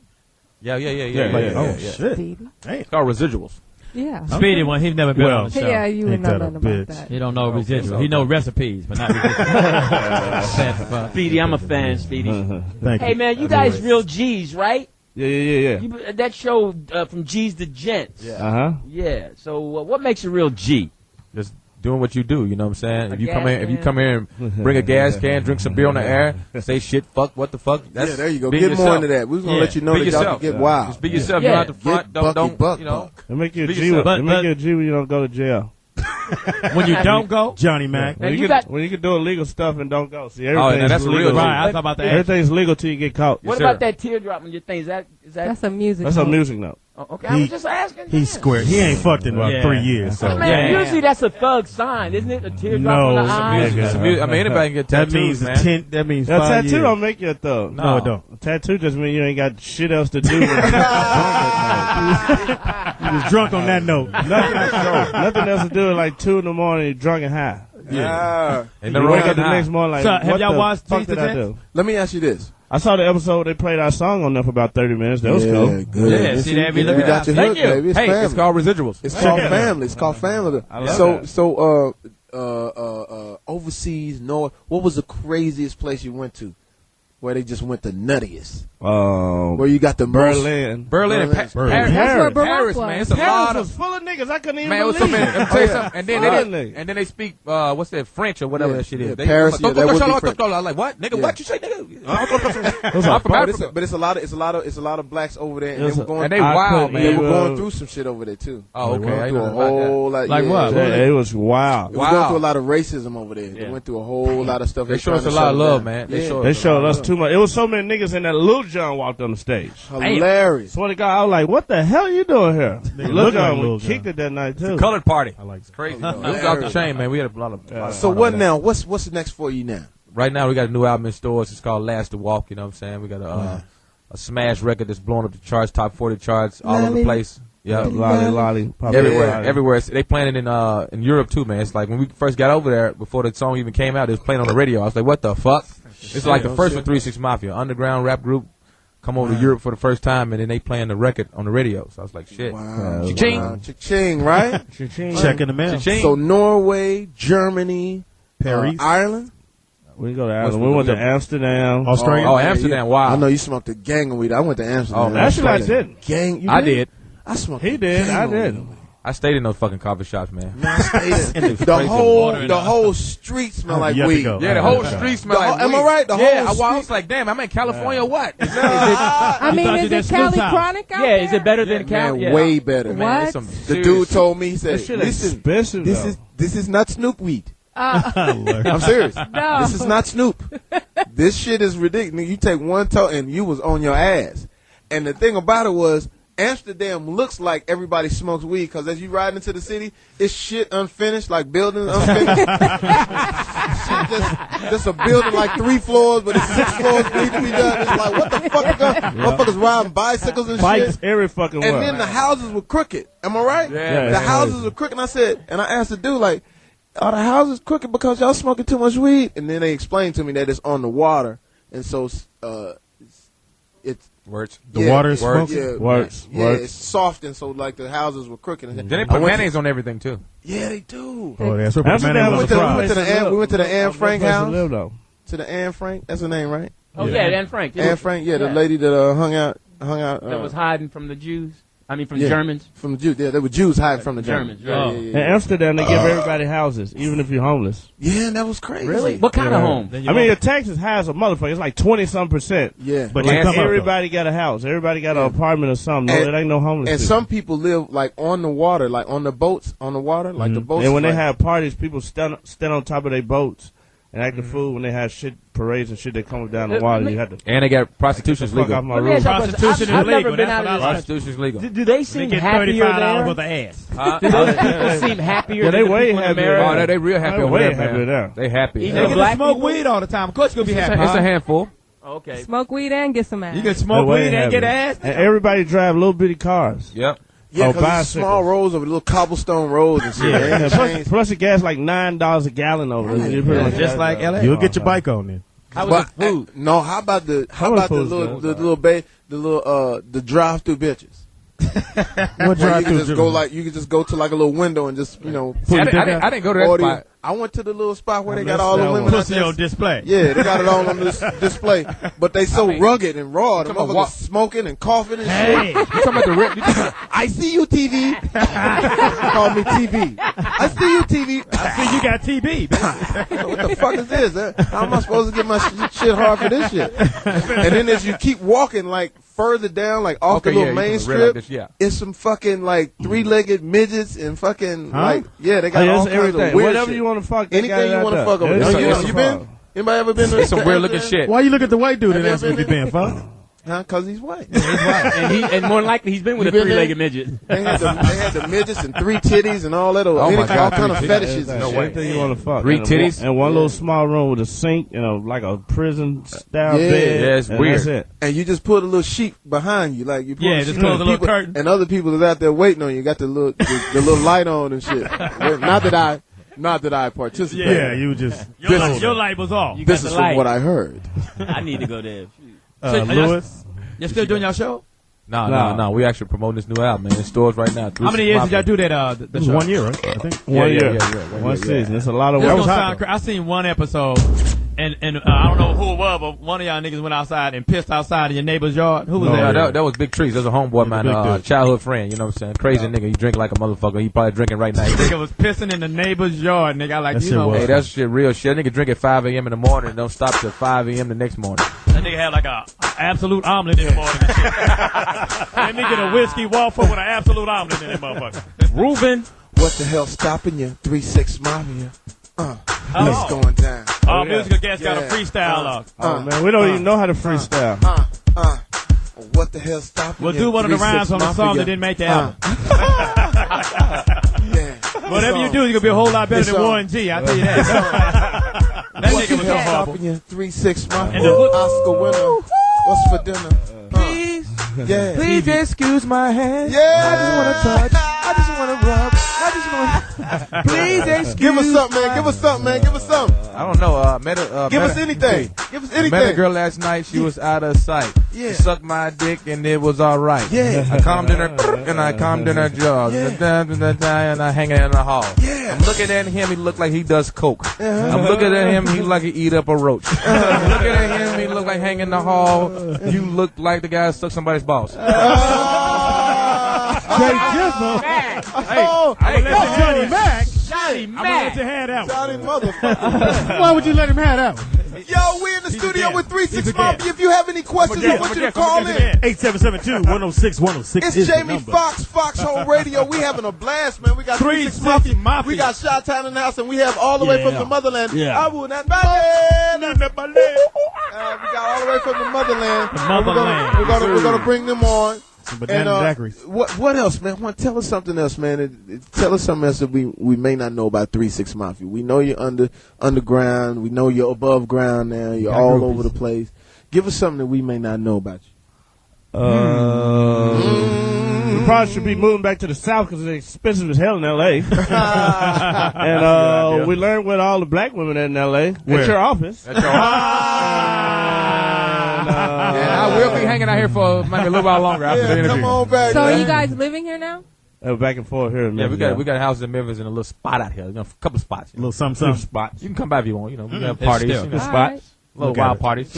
Yeah. Oh, shit. Speedy? It's called residuals. Yeah. Speedy one, he's never been Well, on the show. Yeah, you would Ain't know that a nothing about bitch. that. He don't know residual. He know recipes, but not residual. Speedy, I'm a fan, Speedy. Thank Hey, you. man, you guys real G's, right? Yeah. That show from G's to Gents. Yeah. Yeah. So what makes a real G? Just doing what you do, you know what I'm saying? If you come here and bring a gas can, drink some beer on the air, say shit, fuck, what the fuck? That's, there you go. Get more into that. We're gonna let you know that y'all can get wild. Just be yourself. You're out the front. Don't. You know. It make you a G. It make you a G when you don't go to jail. When you don't go, Johnny Mack. When you can do illegal stuff and don't go. See, everything's that's legal. Right, I thought about that. Everything's legal till you get caught. What about that teardrop on your thing? Is that? That's a music. That's a music note. Oh, okay, I was just asking. He's square. He ain't fucked in about 3 years. So usually that's a thug sign, isn't it? A teardrop on the eye. I mean, anybody can get tattoos, man. That means a 5 tattoo years. don't make you a thug. No, it don't. A tattoo just means you ain't got shit else to do. You was drunk on that note. Nothing else to do at like 2 in the morning. You're drunk and high. Yeah. And you wake up the next morning like, so, what have y'all the watched fuck did I do? Let me ask you this. I saw the episode. They played our song on there for about 30 minutes. That was cool. Good. Yeah, see that? We got your hook, baby. It's family. It's called residuals. It's called family. It's called family. So overseas, North. What was the craziest place you went to? Where they just went the nuttiest? Where you got the Berlin and Paris. That's where Paris, man. It's a lot was of full of niggas. I couldn't even man. It was believe so many. it. Let me tell you something. And then they speak what's that, French or whatever that shit is. Paris. I was like, what, nigga? What you say, nigga? But it's a lot of blacks over there, and they wild, man. They were going through some shit over there too. Oh, okay. I know a whole lot. Like what? It was wild. They was going through a lot of racism over there. They went through a whole lot of stuff. They showed us a lot of love, man. They showed us too much. It was so many niggas in that Lil Jon walked on the stage. Hilarious. Swear to God, I was like, what the hell are you doing here? Lil Jon kicked it that night too. Colored party. I like it's crazy. It was off the chain, man. We had a lot of So what now? What's next for you now? Right now we got a new album in stores. It's called Last to Walk. You know what I'm saying? We got a smash record that's blowing up the charts, top 40 charts, all over the place. Yeah, lolly, everywhere. They playing it in Europe too, man. It's like when we first got over there, before the song even came out, it was playing on the radio. I was like, what the fuck? It's like the first of 3 6 Mafia, underground rap group, come over to Europe for the first time, and then they playing the record on the radio. So I was like, shit. Wow. Cha-ching. Cha-ching, right? Check in the mail. Cha-ching. So Norway, Germany, Paris, Ireland. We go to Ireland. We went to Amsterdam, Australia. Oh, Amsterdam! Wow. I know you smoked a gang of weed. I went to Amsterdam. Actually, I didn't. Gang. You I did. I smoked. He did. I did. I stayed in those fucking coffee shops, man. The whole street smell like weed. Yeah, the whole street smell like weed. Am I right? I was like, damn, I'm in California or what? I mean, is it Cali Chronic out there? Is it better than Cali? Man, way better. What? The dude told me, he said, listen, this is not Snoop weed. No. I'm serious. No. This is not Snoop. This shit is ridiculous. You take one toe and you was on your ass. And the thing about it was, Amsterdam looks like everybody smokes weed because as you ride into the city, it's shit unfinished, like buildings unfinished. shit just a building like 3 floors, but it's 6 floors need to be done. It's like, what the fuck? Motherfuckers riding bicycles and Bikes shit. every fucking And way. then the houses were crooked. Am I right? Yeah. The houses were crooked. And I said, and I asked the dude, like, are the houses crooked because y'all smoking too much weed? And then they explained to me that it's on the water. And so it's Words. The water is smoking? Yeah, Works. it's soft, and so like the houses were crooked. Then they put mayonnaise on everything too. Yeah, they do. Oh, that's what Amsterdam mayonnaise was on a the fries. We went to the Anne Frank house. Though. To the Anne Frank. That's her name, right? Oh yeah, Anne Frank. Anne Frank. Yeah, the lady that hung out. That was hiding from the Jews. I mean, from the Germans. From the Jews. Yeah, they were Jews hiding from the Germans. Germans. In Amsterdam, they give everybody houses, even if you're homeless. Yeah, that was crazy. Really? What kind of home? I mean, your tax is high as a motherfucker. It's like 20-some%. Yeah. But Like, you come up, everybody got a house. Everybody got an apartment or something. No, And- it ain't no homeless. And people. some people live like on the water, like on the boats, on the water, like the boats. And when they like, have parties, people stand on top of their boats and act the fool. When they have shit parades and shit, they come down the water. You have to And they got prostitution's fuck off legal. my Let me roof. ask you a question. Prostitution I've is never legal. been That's out what I of like. this. Prostitution's legal. Do they They seem get happier $35 for there? the ass. Do those people seem happier Yeah, than they the way people in happier. America? Oh, they real happy They're over way there, happier man. there. They happy. Even They the get black to smoke people? weed all the time. Of course you're going to be happy. It's a handful. Okay. Smoke weed and get some ass. You can smoke They're way weed and get happier. ass. And everybody drive little bitty cars. Yep. yeah, or because bicycles. small roads over little cobblestone roads and shit. They ain't changed. Plus the gas like $9 a gallon over there. You pretty much Just like LA. You'll get your bike on then. How was the food? No, how about the How the was little good? the drive through bitches? What you can just go you can just go to like a little window and just I didn't go to that spot. I went to the little spot where they got all the women pussy on display. Yeah, they got it all on this display. But they so rugged and raw. The motherfuckers smoking and coughing and shit. You talking about the rip? I see you, TV. Call me TV. I see you, TV. I see you got TB. What the fuck is this? How am I supposed to get my shit hard for this shit? And then as you keep walking, like further down, like off the little main strip, it's some fucking like 3-legged midgets and fucking they got all kinds of weird whatever shit. you want to fuck. Anything you want to fuck over. You been? Anybody ever been to some weird looking shit? Why you look at the white dude and ask me if he been fuck? Huh? Because he's white. He's white. And more than likely, he's been with a 3-legged midget. They had the midgets and 3 titties and all that. Oh my God, all kind of fetishes. No way. Anything you want to fuck. 3 titties? And one little small room with a sink, like a prison-style bed. Yeah, it's weird. That's it. And you just put a little sheet behind you. Like you put just close a little curtain. And other people is out there waiting on you. You got the little light on and shit. Not that I participate. Yeah, you just your light was off. This is from what I heard. I need to go there. Lewis, you're still doing your show? No. We actually promoting this new album, man. In stores right now. How many years did y'all do that? The show? 1 year, right? I think 1 year. Yeah. One season. It's a lot of work. I seen one episode, and I don't know who it was, but one of y'all niggas went outside and pissed outside in your neighbor's yard. Who was that? That was Big Trees. That was a homeboy, man. Childhood friend. You know what I'm saying? Crazy nigga. He drink like a motherfucker. He probably drinking right now. Nigga was pissing in the neighbor's yard, nigga. Hey, that's shit, real shit. That nigga drink at 5 a.m. in the morning and don't stop till 5 a.m. the next morning. That nigga had like a absolute omelet in the morning. That nigga get a whiskey waffle with an absolute omelet in that motherfucker. Reuben. What the hell stopping you? 3-6 Mafia. It's going down. Musical guest got a freestyle. Man, we don't even know how to freestyle. What the hell stopping you? We'll do one of the rhymes on the song that didn't make the album. Whatever you do, you're going to be a whole lot better than Warren G. I'll tell you that. That nigga was so horrible. 3-6 Mafia. Oscar winner. What's for dinner? Please excuse my hand. Yeah. I just want to touch. I just want to rub. Please excuse. Give us something, man. Give us something, man. Give us something. I don't know. Give us anything. Give us anything. Met a girl last night. She was out of sight. Yeah. She sucked my dick and it was all right. Yeah. I calmed in her and I calmed in her jaw. Yeah. And I hang in the hall. Yeah. I'm looking at him. He look like he does coke. I'm looking at him. He look like he eat up a roach. I'm looking at him. He look like hang in the hall. You look like the guy who sucked somebody's balls. Johnny Mack. Johnny I'm gonna let you have that one. Johnny motherfucker. Why would you let him have that one? Yo, we in the studio with 3-6 Mafia. If you have any questions, I want you to call in. 8772-106-106. It's Jamie Foxx, Foxxhole Radio. We having a blast, man. We got 3-6 Mafia. We got Chi-Town in the house, and we have all the way from the motherland. Yeah. I will not we got all the way from the motherland. We're gonna bring them on. And what else, man? Tell us something else, man. Tell us something else that we may not know about 3-6 Mafia. We know you're underground. We know you're above ground now. You're all over the place. Give us something that we may not know about you. We probably should be moving back to the South because it's expensive as hell in L.A. And we learned with all the black women in L.A. Where? At your office. I will be hanging out here for maybe a little while longer after the interview. Come on back. So are you guys living here now? Back and forth here. Yeah, we got houses in Memphis and a little spot out here. A couple spots. A little something. Spots. You can come by if you want. We have parties. Still. Spots. Little wild parties.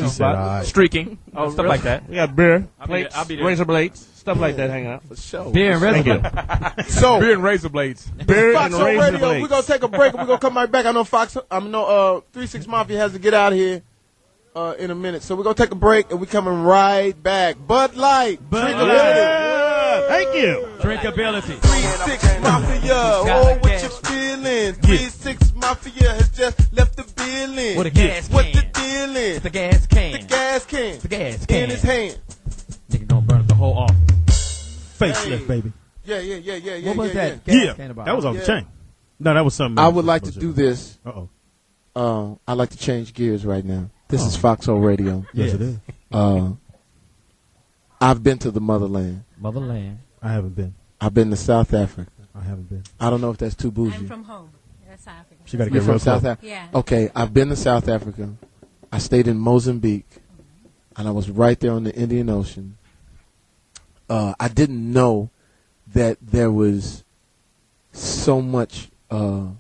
Streaking. Stuff like that. We got beer, plates, I'll be there. razor blades, stuff like that hanging out. For sure. Beer and razor blades. So, Beer and razor blades. Beer and Foxxhole razor Radio, blades. we're going to take a break and we're going to come right back. I know 3-6 Mafia has to get out of here in a minute. So we're going to take a break and we're coming right back. Bud Light. Thank you. Drinkability. 3-6 Mafia. Oh, what you feeling? 3-6 Mafia has just left the building. What a gas can. What the deal is? The gas can. The gas can. The gas can. In his hand. Nigga gonna burn up the whole office. Facelift, baby. Yeah. What was that? Yeah. Gas can about? That was off the chain. No, that was something. I would like to do this. Uh-oh. I'd like to change gears right now. This is Foxxhole Radio. Yes, it is. I've been to the motherland. Motherland. I haven't been. I've been to South Africa. I haven't been. I don't know if that's too bougie. I'm from home. That's South Africa. She got to You're get from real South close. Africa? Yeah. Okay, I've been to South Africa. I stayed in Mozambique, and I was right there on the Indian Ocean. I didn't know that there was so much, so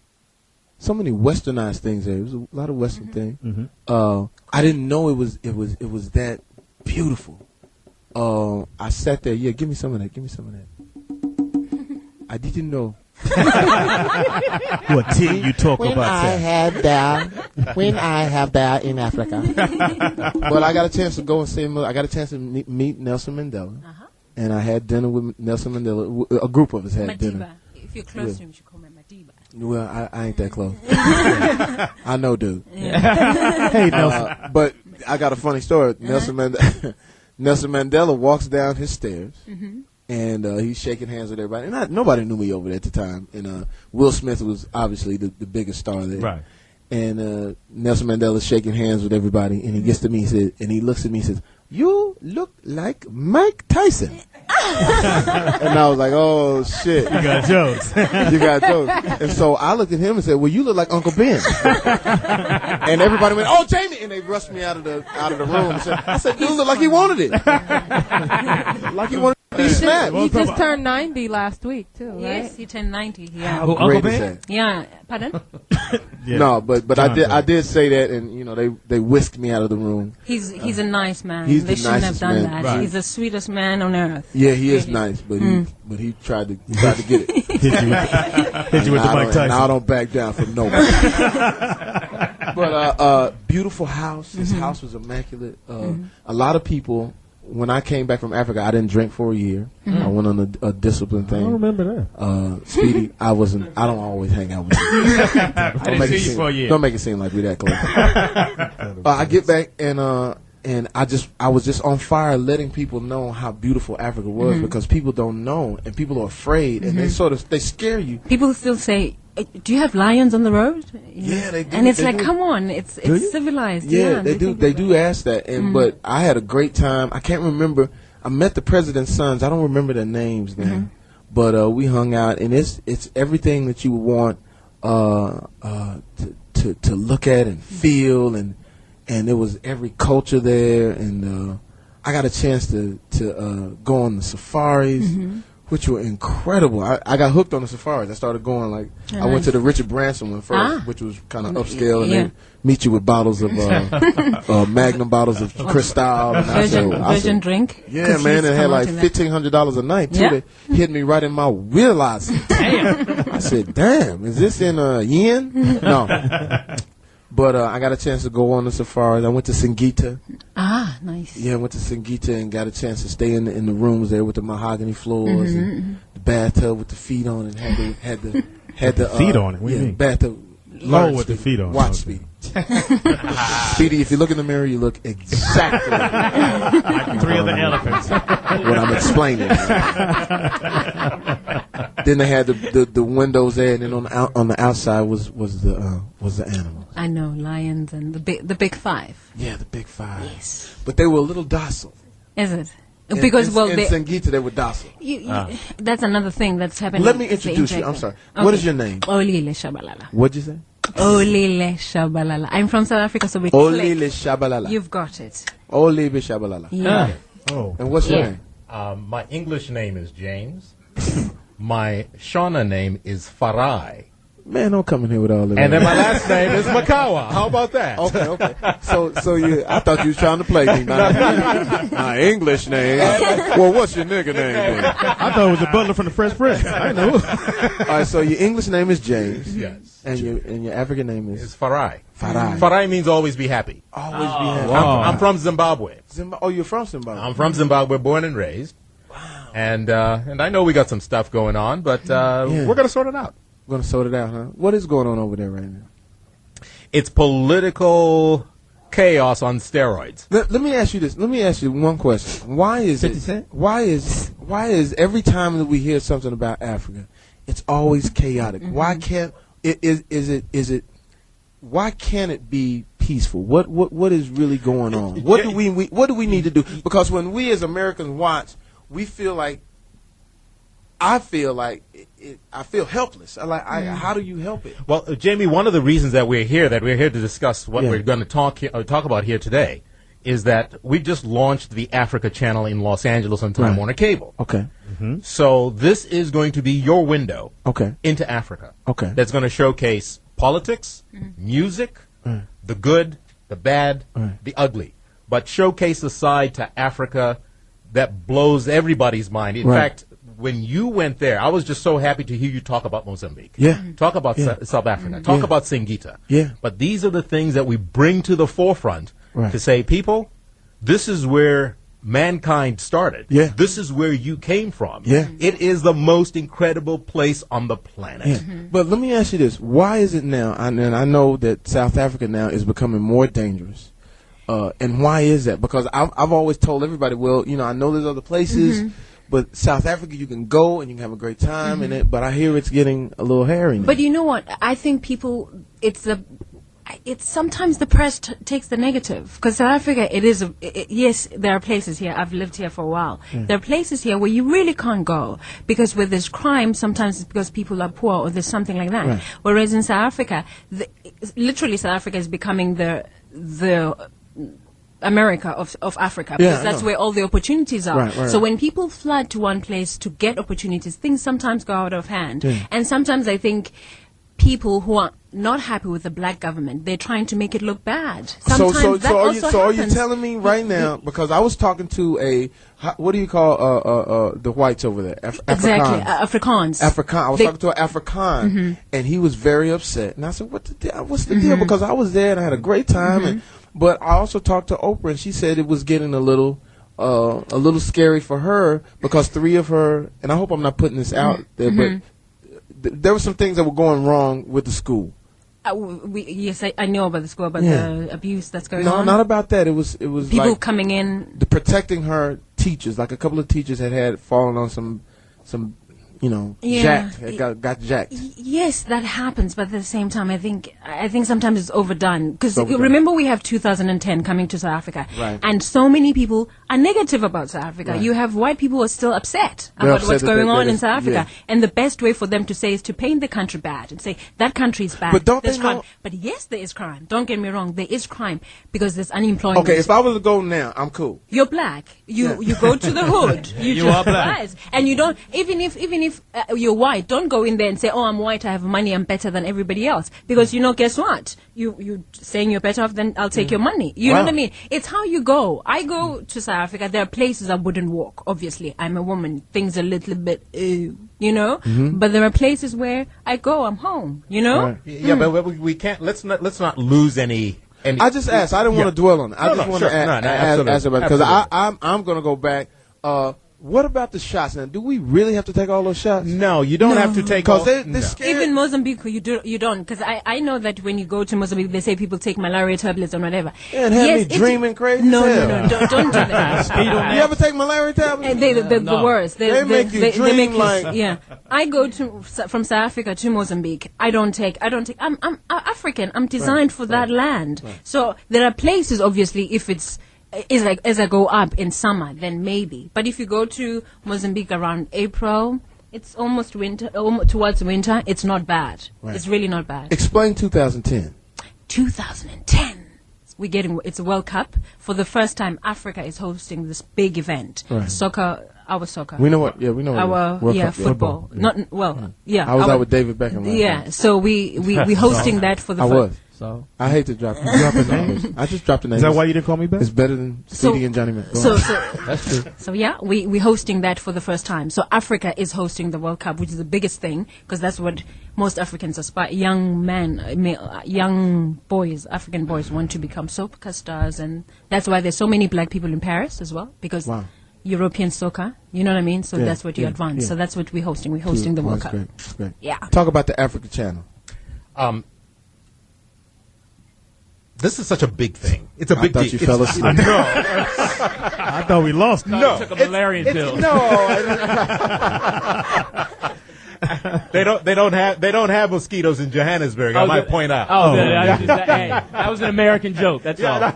many westernized things there. It was a lot of Western things. I didn't know it was that beautiful. I sat there. Yeah, give me some of that. Give me some of that. I didn't know. What tea you talk when about? When I have that in Africa. But I got a chance to go and say. I got a chance to meet Nelson Mandela, and I had dinner with Nelson Mandela. A group of us had dinner. If you're close to him, you should call him Madiba. Well, I ain't that close. I know, dude. Hey, Nelson. But I got a funny story. Nelson Mandela walks down his stairs, and he's shaking hands with everybody. And nobody knew me over there at the time. And Will Smith was obviously the biggest star there. Right. And Nelson Mandela's shaking hands with everybody, and he gets to me and he looks at me and says, "You look like Mike Tyson." And I was like, "Oh shit, You got jokes. you got jokes." And so I looked at him and said, "Well, you look like Uncle Ben." And everybody went, "Oh, Jamie!" And they rushed me out of the room. I said, "Dude, look like he wanted it, like he wanted to be snapped." He just turned 90 last week too, right? Yes, he turned 90. Yeah. How great is that? Yeah. Pardon? Yeah. No, but I did say that, and they whisked me out of the room. He's a nice man. He's they the shouldn't have nicest done man. that. Right. He's the sweetest man on earth. Yeah, he is nice, but he tried to get it. Hit you with the Mike Tyson. I don't back down from nobody. But beautiful house. His house was immaculate. A lot of people. When I came back from Africa, I didn't drink for a year. I went on a discipline thing. I don't remember that. Speedy, I don't always hang out with you. I didn't see you for a year. Don't make it seem like we that close. I get back and I was just on fire, letting people know how beautiful Africa was because people don't know and people are afraid and they scare you. People still say, "Do you have lions on the road?" Yeah, they do. And it's they like, do. come on, it's civilized. Yeah, they do. They do ask that, but I had a great time. I can't remember. I met the president's sons. I don't remember their names then, but we hung out, and it's everything that you would want to look at and feel, and there was every culture there, and I got a chance to go on the safaris. Which were incredible. I got hooked on the safaris. I started going I went to the Richard Branson one first, which was kind of upscale, and they meet you with bottles of Magnum bottles of Cristal. Virgin drink. Yeah, man, it had like $1,500 a night too. Yeah. They hit me right in my wheelhouse. Damn. I said, "Damn, is this in yen?" No. But I got a chance to go on the safaris. I went to Singita. Ah, nice. Yeah, I went to Singita and got a chance to stay in the rooms there with the mahogany floors and the bathtub with the feet on it. Had the feet on it? What do you mean? Bathtub. Low with the feet on. Watch Okay. Speedy. Speedy, if you look in the mirror, you look exactly Like 3 of the elephants. what I'm explaining. Then they had the windows there, and then on the outside was the animals. I know, lions and the big five. Yeah, the big five. Yes. But they were a little docile. Is it? In Singita, they were docile. That's another thing that's happening. Let me introduce you. I'm sorry. Okay. What is your name? Olile Shabalala. What'd you say? Olile Shabalala. I'm from South Africa, so we Olile click. Shabalala. You've got it. Olile Shabalala. Yeah. Oh. And what's your name? My English name is James. My Shona name is Farai. Man, don't come in here with all of that. And then my last name is Makawa. How about that? Okay. So I thought you was trying to play me. My English name. Well, what's your nigga name then? I thought it was a butler from the Fresh Prince. I know. All right, so your English name is James. Yes. And your African name It's is Farai. Farai. Farai means always be happy. Always be happy. I'm from Zimbabwe. Oh, you're from Zimbabwe. I'm from Zimbabwe, born and raised. Wow. And I know we got some stuff going on, but we're going to sort it out. We're going to sort it out, huh? What is going on over there right now? It's political chaos on steroids. Let me ask you this. Let me ask you one question. Why is it? Why is every time that we hear something about Africa, it's always chaotic? Why can't Why can't it be peaceful? What is really going on? What do we need to do? Because when we as Americans watch, we feel like. I feel helpless. How do you help it? Well, Jamie, one of the reasons that we're here to discuss what we're going to talk about here today, is that we just launched the Africa channel in Los Angeles on Time Warner Cable. Okay. So this is going to be your window into Africa. Okay. That's going to showcase politics, music, the good, the bad, the ugly, but showcase a side to Africa that blows everybody's mind. In fact, when you went there, I was just so happy to hear you talk about Mozambique. Talk about South Africa. Talk about Singita. But these are the things that we bring to the forefront to say, people, this is where mankind started. This is where you came from. It is the most incredible place on the planet. But let me ask you this. Why is it now, and I know that South Africa now is becoming more dangerous, and why is that? Because I've always told everybody, well, you know, I know there's other places, but South Africa you can go and you can have a great time in it, but I hear it's getting a little hairy now. But you know what? I think people, it's sometimes the press takes the negative, because South Africa, yes, there are places here. I've lived here for a while. There are places here where you really can't go, because where there's crime, sometimes it's because people are poor or there's something like that. Whereas in South Africa, literally South Africa is becoming the America of Africa, because that's where all the opportunities are. So when people flood to one place to get opportunities, things sometimes go out of hand. And sometimes I think people who are not happy with the black government, they're trying to make it look bad. Sometimes are you telling me right now, because I was talking to what do you call the whites over there? Exactly, Afrikaans. I was talking to an Afrikaan, and he was very upset. And I said, what's the deal? Because I was there and I had a great time. But I also talked to Oprah, and she said it was getting a little scary for her, because 3 of her, and I hope I'm not putting this out there, but there were some things that were going wrong with the school. Yes, I know about the school, about the abuse that's going on. No, not about that. It was people like coming in, protecting her teachers. Like a couple of teachers had fallen on some jacked. Got jacked. Yes, that happens, but at the same time, I think sometimes it's overdone. Because remember, we have 2010 coming to South Africa, and so many people are negative about South Africa. You have white people who are still upset about what's going on in South Africa, and the best way for them to say is to paint the country bad and say that country is bad. But don't there's they crime. know? But yes, there is crime. Don't get me wrong, there is crime because there's unemployment. Okay, if I was to go now, I'm cool. You're black. You go to the hood. You are black, and you don't even if you're white, don't go in there and say, oh, I'm white, I have money, I'm better than everybody else. Because, guess what? You saying you're better off, then I'll take your money. You know what I mean? It's how you go. I go to South Africa. There are places I wouldn't walk. Obviously, I'm a woman. Things are a little bit, But there are places where I go, I'm home, Yeah, but we can't, let's not lose any. I just asked. I didn't want to dwell on it. I just want to ask about it, because I'm going to go back. What about the shots? Now, do we really have to take all those shots? No, you don't have to take all. Even Mozambique, you don't. Because I know that when you go to Mozambique, they say people take malaria tablets or whatever. Yeah, and have me dreaming crazy. No, don't do that. You ever take malaria tablets? They're the worst. They make you dream like. Yeah, I go from South Africa to Mozambique. I don't take. I'm African. I'm designed for that land. So there are places, obviously, if it's. Is like as I go up in summer, then maybe. But if you go to Mozambique around April, it's almost winter, towards winter. It's not bad. It's really not bad. Explain 2010. 2010. It's a World Cup. For the first time, Africa is hosting this big event. Soccer. Our soccer. We know what. Yeah, we know our World Cup, football. Not well. Yeah. I was out with David Beckham. Yeah. So we hosting that for the. I was. So I hate to drop names. I just dropped the name. Is that why you didn't call me back? It's better than Speedy and Johnny Mack. So that's true. So yeah, we're hosting that for the first time. So Africa is hosting the World Cup, which is the biggest thing, because that's what most Africans aspire. Young boys, African boys, want to become soccer stars, and that's why there's so many black people in Paris as well, because. Wow. European soccer, you know what I mean? So that's what you advance. So that's what we're hosting. We're hosting the World Cup. That's great. Yeah. Talk about the Africa channel. This is such a big thing. It's a big deal. I thought you fell asleep. No. I thought we lost. No. Took a malarian pill. They don't have mosquitoes in Johannesburg. I might point out. That was an American joke. That's all.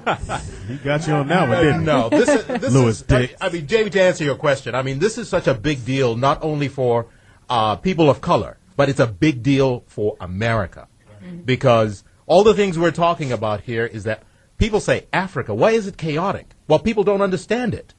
He got you on that one, didn't he? No, this Louis is. Dix. I mean, Jamie, to answer your question, I mean, this is such a big deal not only for people of color, but it's a big deal for America, because all the things we're talking about here is that people say, Africa, why is it chaotic? Well, people don't understand it.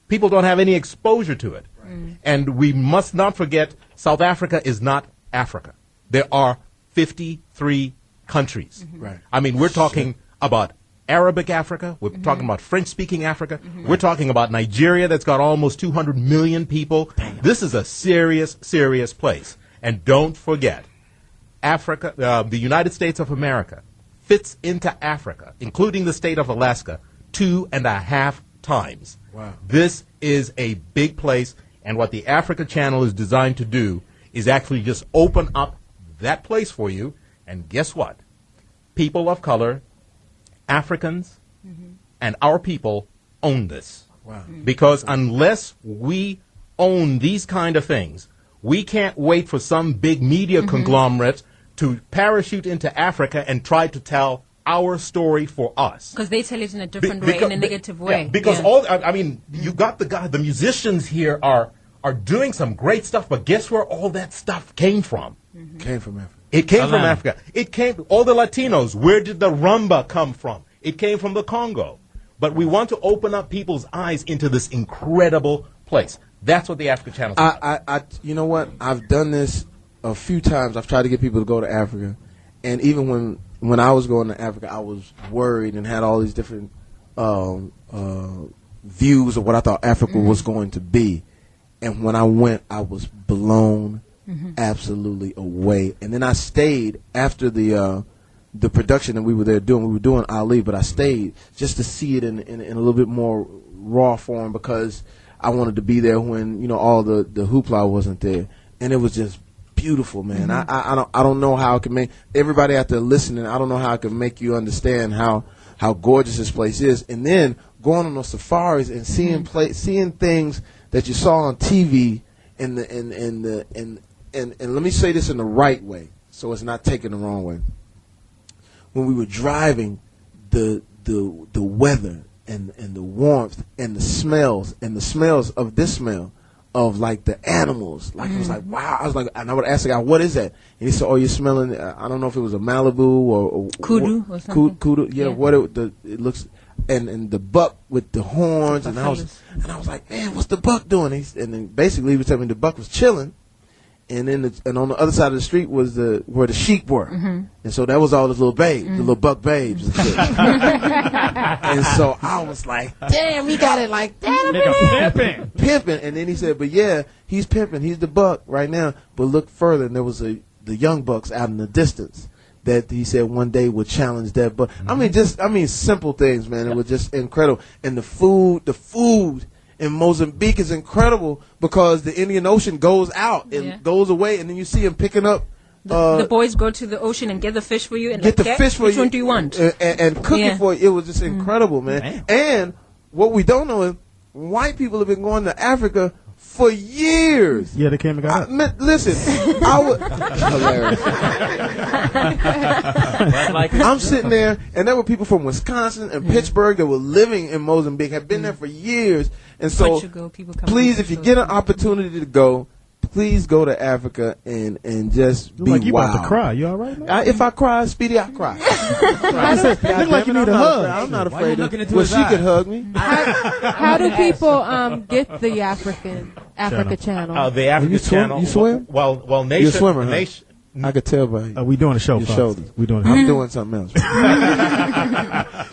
People don't have any exposure to it. Right. And we must not forget, South Africa is not Africa. There are 53 countries. Right. I mean, we're talking about Arabic Africa. We're talking about French-speaking Africa. We're talking about Nigeria that's got almost 200 million people. Damn. This is a serious, serious place. And don't forget, Africa, the United States of America fits into Africa, including the state of Alaska, 2.5 times. Wow. This is a big place, and what the Africa Channel is designed to do is actually just open up that place for you. And guess what? People of color, Africans, and our people own this. Wow. Because unless we own these kind of things, we can't wait for some big media conglomerate to parachute into Africa and try to tell our story for us. Because they tell it in a different way, in a negative way. Yeah, because I mean, you got the musicians here are doing some great stuff, but guess where all that stuff came from? Came from Africa. It came from Africa. It came, all the Latinos, where did the rumba come from? It came from the Congo. But we want to open up people's eyes into this incredible place. That's what the Africa Channel is. You know what? I've done this a few times. I've tried to get people to go to Africa. And even when I was going to Africa, I was worried and had all these different views of what I thought Africa was going to be. And when I went, I was blown absolutely away. And then I stayed after the production that we were there doing. We were doing Ali, but I stayed just to see it in a little bit more raw form because I wanted to be there when, you know, all the hoopla wasn't there. And it was just beautiful, man. I don't know how I can make everybody out there listening. I don't know how I can make you understand how gorgeous this place is. And then going on those safaris and seeing things that you saw on TV and let me say this in the right way, so it's not taken the wrong way. When we were driving, the weather and the warmth and the smells of this smell of like the animals, like it was like wow. I was like, and I would ask the guy, "What is that?" And he said, "Oh, you're smelling." I don't know if it was a Malibu or kudu or something. Kudu, yeah. What it looks. And the buck with the horns, and I was like, man, what's the buck doing? And then basically he was telling me the buck was chilling, and then and on the other side of the street was where the sheep were, and so that was all his little babes, the little buck babes, and shit. And so I was like, damn, he got it like that, pimping. And then he said, but yeah, he's pimping, he's the buck right now. But look further, and there was the young bucks out in the distance that he said one day would challenge that. But I mean simple things, man. It was just incredible. And the food in Mozambique is incredible because the Indian Ocean goes out and goes away, and then you see them picking up. The boys go to the ocean and get the fish for you and get the fish for you. Which one do you want? And cook it for you. It was just incredible, man. And what we don't know is white people have been going to Africa for years. Yeah, they came and got it. Listen, I was hilarious. I'm sitting there, and there were people from Wisconsin and Pittsburgh that were living in Mozambique, had been there for years. And so, please, if you get an opportunity to go, please go to Africa and just be like you wild. About to cry. You all right, man? If I cry, Speedy, I cry. Look like you need a hug. I'm not afraid of it. Well, she could hug me. How do people get the Africa Channel? The Africa Channel. You swim? Well, Nation. You're a swimmer, huh? I could tell by we doing a show. Your shoulders. We doing. I'm doing something else.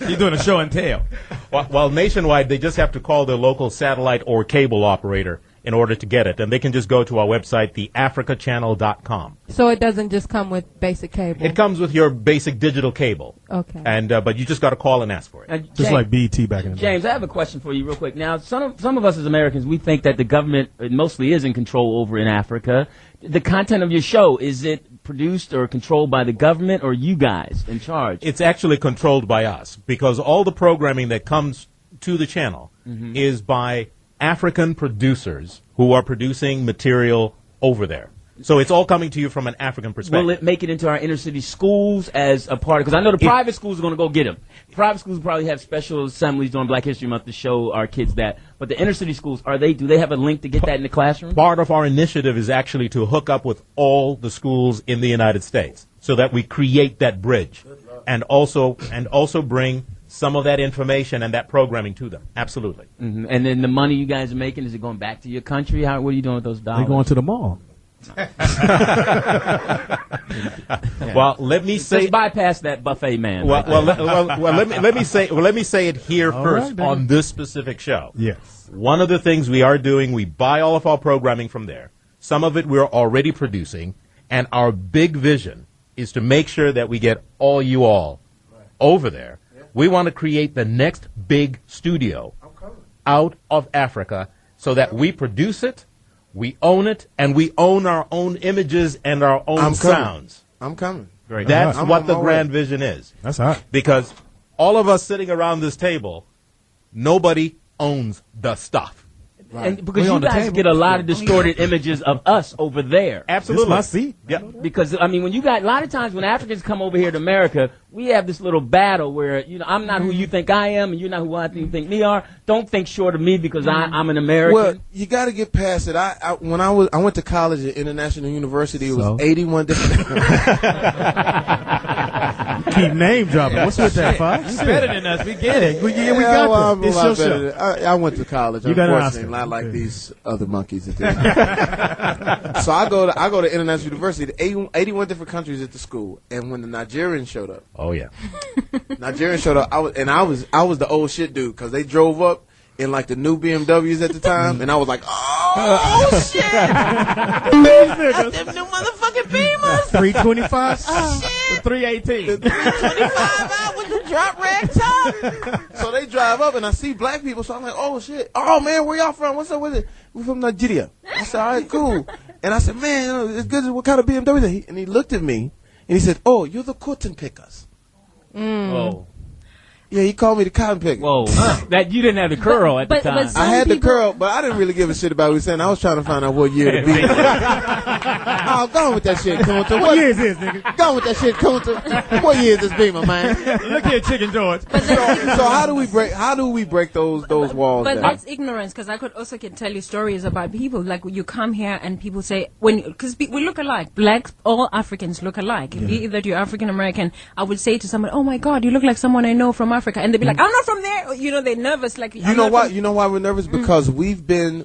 You're doing a show and tell. Well, nationwide, they just have to call their local satellite or cable operator in order to get it. And they can just go to our website, theafricachannel.com. So it doesn't just come with basic cable? It comes with your basic digital cable. Okay. And but you just got to call and ask for it. Just like BET back in the day. James, I have a question for you real quick. Now, some of us as Americans, we think that the government mostly is in control over in Africa. The content of your show, is it produced or controlled by the government or you guys in charge? It's actually controlled by us because all the programming that comes to the channel is by African producers who are producing material over there. So it's all coming to you from an African perspective. Will it make it into our inner city schools as a part? Because I know the private schools are going to go get them. Private schools probably have special assemblies during Black History Month to show our kids that. But the inner city schools, do they have a link to get that in the classroom? Part of our initiative is actually to hook up with all the schools in the United States so that we create that bridge and also bring some of that information and that programming to them. Absolutely. Mm-hmm. And then the money you guys are making, is it going back to your country? What are you doing with those dollars? They're going to the mall. Well, let me say, just bypass that buffet man. Well, let me say it here first on this specific show. Yes. One of the things we are doing, we buy all of our programming from there. Some of it we're already producing, and our big vision is to make sure that we get all you all over there. Yeah. We want to create the next big studio out of Africa so that we produce it, we own it, and we own our own images and our own sounds. I'm coming. Great. That's what the grand vision is. That's hot. Because all of us sitting around this table, nobody owns the stuff. Right. And because you guys get a lot of distorted images of us over there. Absolutely. This my seat. Yeah. Because, I mean, when you got, a lot of times when Africans come over here to America, we have this little battle where, I'm not who you think I am and you're not who I think you think me are. Don't think short of me because I'm an American. Well, you got to get past it. When I went to college at International University, it was 81 different. Keep name dropping. What's with that, Fox? You're better than us. We get it. We got this. It's your show. I went to college. You got an unfortunately, not like these other monkeys. So I go to International University. 81 different countries at the school, and when the Nigerians showed up, Nigerians showed up. I was the old shit dude because they drove up in like the new BMWs at the time, and I was like, oh shit, that's them new motherfucking Beamers. 325. Oh shit, 318. The 325 out with the drop rag top. So they drive up, and I see black people. So I'm like, oh shit, oh man, where y'all from? What's up with it? We're from Nigeria. I said, all right, cool. And I said, man, it's good. What kind of BMW is it? And he looked at me, and he said, oh, you're the cotton pickers. Oh. Yeah, he called me the cotton picker. Whoa. That you didn't have the curl at the time. I had the curl, but I didn't really give a shit about what he was saying. I was trying to find out what year to be. Oh, go on with that shit, Kunta. What year is this, nigga? Go on with that shit, Kunta. What year is this Beamer, man? Look here, Chicken George. So how do we break those walls But down? that's ignorance, because I could also tell you stories about people. Like you come here and people say, because we look alike. Blacks, all Africans look alike. If either you're African American, I would say to someone, oh my God, you look like someone I know from Africa. And they'd be like, I'm not from there. They're nervous. Like, you know why we're nervous? Because we've been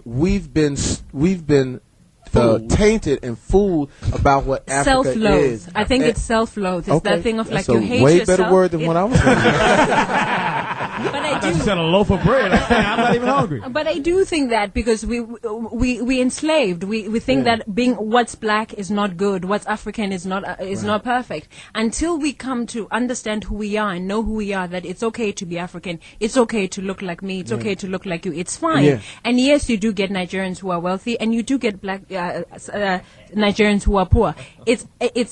tainted and fooled about what Africa is. I think it's self-loathe. It's that thing of that's you hate way yourself. better word than what I was saying. But I do. You said a loaf of bread. I'm not even hungry. But I do think that because we enslaved, we think that being what's black is not good, what's African is not perfect. Until we come to understand who we are and know who we are, that it's okay to be African, it's okay to look like me, it's okay to look like you, it's fine. Yeah. And yes, you do get Nigerians who are wealthy, and you do get black Nigerians who are poor. It's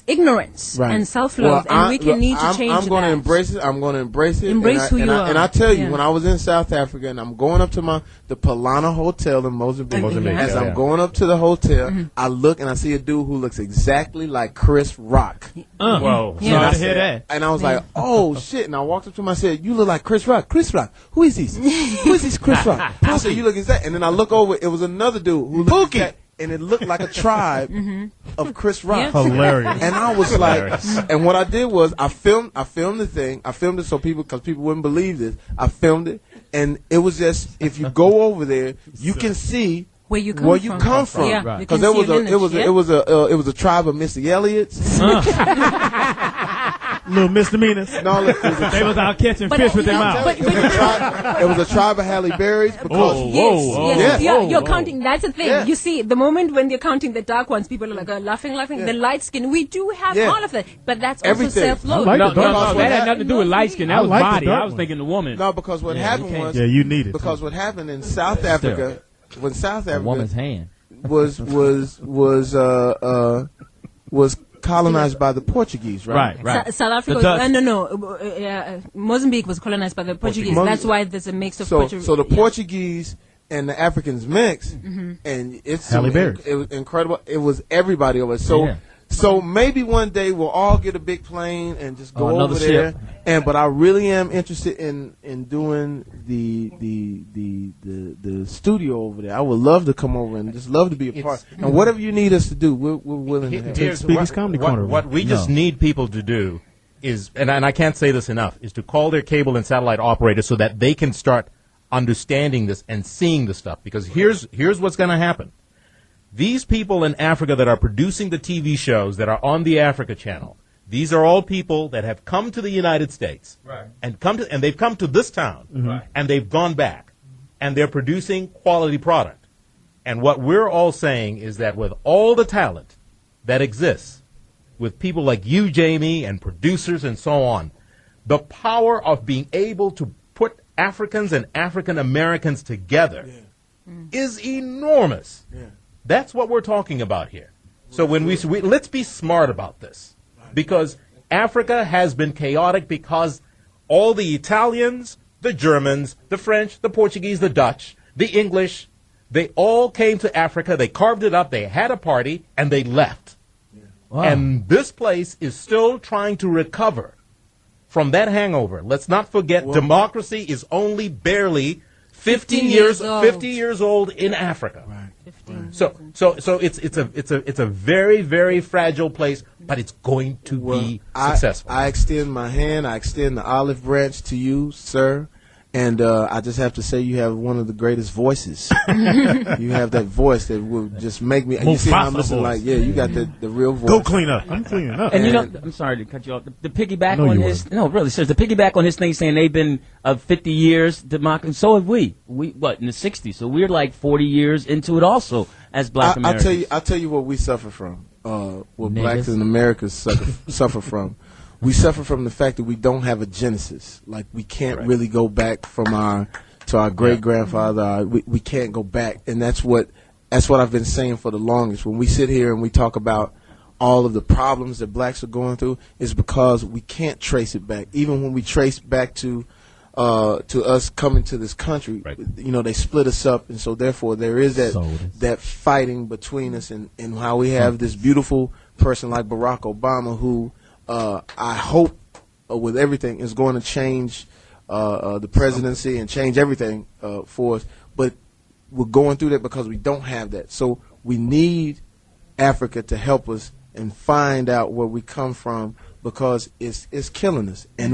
ignorance and self-love, and we need to change that. I'm going to embrace it. I'm going to embrace it. Embrace who you are. And I tell you, when I was in South Africa, and I'm going up to the Palana Hotel in Mozambique, as I'm going up to the hotel, I look and I see a dude who looks exactly like Chris Rock. Whoa! Yeah. Sorry to hear that. And I was like, oh shit! And I walked up to him. I said, "You look like Chris Rock. Chris Rock. Who is this? Who is this Chris Rock?" I said, "You look exact." And then I look over. It was another dude who looked exact, and it looked like a tribe of Chris Rock. Yeah. Hilarious. And I was like, and what I did was I filmed the thing. I filmed it because people wouldn't believe this. I filmed it, and it was just, if you go over there, you can see where you come from. Yeah, because it was a tribe of Missy Elliott's. Little misdemeanors. No, they was out catching fish with their mouth. It was a tribe of Halle Berry's. Because you're counting. That's the thing. Yeah. You see, the moment when they're counting the dark ones, people are like laughing. Yeah. The light skin, we do have all of that, but that's also self-loath. No, that had nothing to do with light skin. That was body. I was thinking the woman. No, because what happened was you need it. Because what happened in South Africa, when South Africa, woman's hand was colonized by the Portuguese, right? Right. South Africa, Mozambique was colonized by the Portuguese. That's why there's a mix of Portuguese. So the Portuguese and the Africans mixed, and it's Halle Berry. It was incredible. It was everybody over. So maybe one day we'll all get a big plane and just go over there. Ship. But I really am interested in doing the studio over there. I would love to come over and just love to be a part. And whatever you need us to do, we're willing to help. Here's Speedy's Comedy Corner. What we just need people to do is, and I can't say this enough, is to call their cable and satellite operators so that they can start understanding this and seeing the stuff. Because here's what's going to happen. These people in Africa that are producing the TV shows that are on the Africa Channel, these are all people that have come to the United States, right, and they've come to this town, right, and they've gone back, and they're producing quality product. And what we're all saying is that with all the talent that exists, with people like you, Jamie, and producers and so on, the power of being able to put Africans and African Americans together is enormous. Yeah. That's what we're talking about here. So when we let's be smart about this, because Africa has been chaotic because all the Italians, the Germans, the French, the Portuguese, the Dutch, the English, they all came to Africa, they carved it up, they had a party, and they left. Yeah. Wow. And this place is still trying to recover from that hangover. Let's not forget, democracy is only barely 50 years old in Africa. Right. So it's a very, very fragile place, but it's going to be successful. I extend my hand, I extend the olive branch to you, sir. And I just have to say, you have one of the greatest voices. You have that voice that will just make me. You see how I'm listening? Like, yeah, you got the real voice. Go clean up. I'm cleaning up. And you know, I'm sorry to cut you off. The piggyback on his, no, really, sir. The piggyback on his thing, saying they've been 50 years democracy. So have we. We what in the 60s? So we're like 40 years into it, also as Black Americans. I'll tell you what we suffer from. What Blacks in America suffer from. We suffer from the fact that we don't have a genesis. Like, we can't really go back from our great grandfather. We can't go back, and that's what I've been saying for the longest. When we sit here and we talk about all of the problems that blacks are going through, is because we can't trace it back. Even when we trace back to us coming to this country, you know, they split us up, and so therefore there is that fighting between us, and how we have this beautiful person like Barack Obama, who I hope with everything is going to change the presidency and change everything for us. But we're going through that because we don't have that. So we need Africa to help us and find out where we come from, because it's killing us. And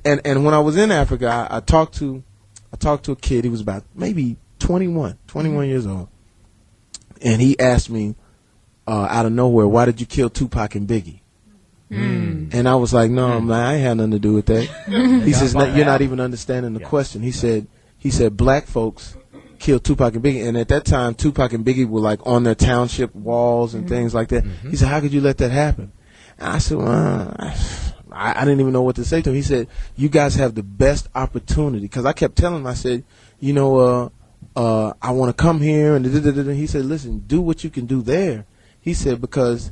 and when I was in Africa, I talked to a kid. He was about maybe 21 years old, and he asked me out of nowhere, "Why did you kill Tupac and Biggie?" And I was like, "No, man, I ain't had nothing to do with that." He says, "No, you're not even understanding the question." He said, "Black folks killed Tupac and Biggie," and at that time, Tupac and Biggie were like on their township walls and things like that. He said, "How could you let that happen?" And I said, "Well, I didn't even know what to say to him." He said, "You guys have the best opportunity," because I kept telling him, I said, "You know, I want to come here," and he said, "Listen, do what you can do there." He said, "Because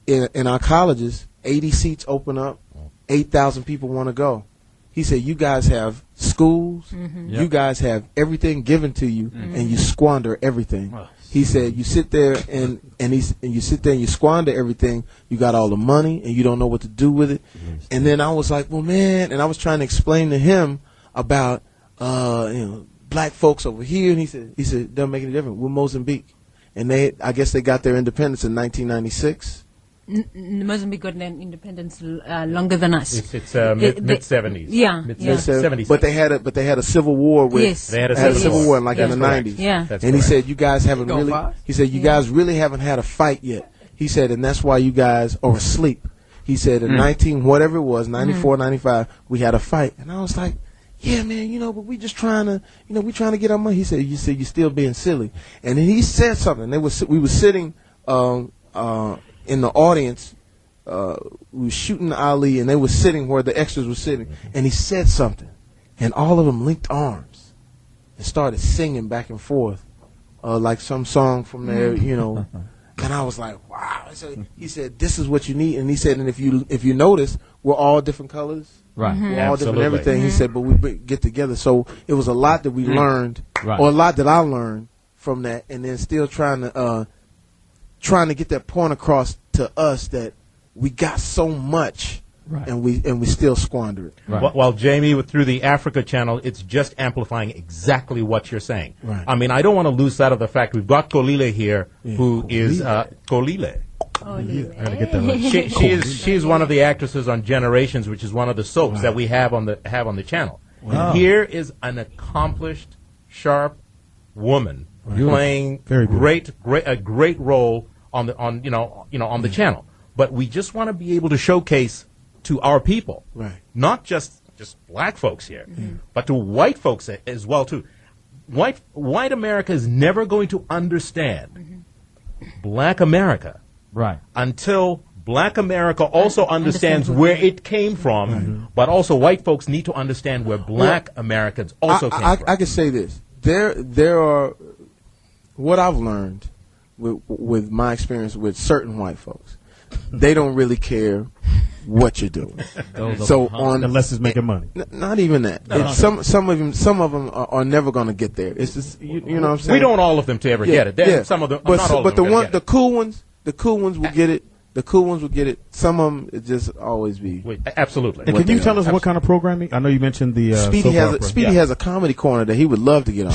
in our colleges, 80 seats open up, 8,000 people want to go." He said, "You guys have schools, you guys have everything given to you, and you squander everything." He said, "You sit there and you sit there and you squander everything. You got all the money and you don't know what to do with it." And then I was like, "Well, man," and I was trying to explain to him about black folks over here, and he said, "Doesn't make any difference. We're Mozambique," and I guess they got their independence in 1996. Mozambique got an independence longer than us. It's mid 70s. Yeah, mid 70s. But they had a civil war with. Yes. They had a civil war in the 90s. Yeah. And he said, "You guys haven't really." He said, "You guys really haven't had a fight yet." He said, "And that's why you guys are asleep." He said, "In 94, 95, we had a fight." And I was like, "Yeah, man, but we just trying to, we trying to get our money." He said, "You're still being silly." And then he said something. We were sitting in the audience. We were shooting Ali, and they were sitting where the extras were sitting. And he said something, and all of them linked arms and started singing back and forth, like some song from there, And I was like, "Wow!" So he said, "This is what you need." And he said, "And if you notice, we're all different colors, right? We're all different everything." He said, "But we get together." So it was a lot that we learned, or a lot that I learned from that, and then still trying to get that point across to us that we got so much, and we still squander it. Right. Well, Jamie, through the Africa channel, it's just amplifying exactly what you're saying. Right. I mean, I don't want to lose sight of the fact we've got Kolile here, who is Kolile. Oh, I gotta get that right. She's one of the actresses on Generations, which is one of the soaps that we have on the channel. Wow. Here is an accomplished, sharp woman playing a great role on the channel. But we just want to be able to showcase to our people, not just black folks here, but to white folks as well too. White America is never going to understand black America until black America also understands where it came from, but also white folks need to understand where black Americans also came from. I can say this. There are, what I've learned with my experience with certain white folks, they don't really care what you're doing. Unless it's making money. Not even that. Some of them are never going to get there. It's just you know what I'm saying. We don't all of them to ever get it. Some of them, the cool ones will get it. The cool ones will get it. Some of them it just always be. Absolutely. And can you tell us what kind of programming? I know you mentioned the Speedy has a comedy corner that he would love to get on.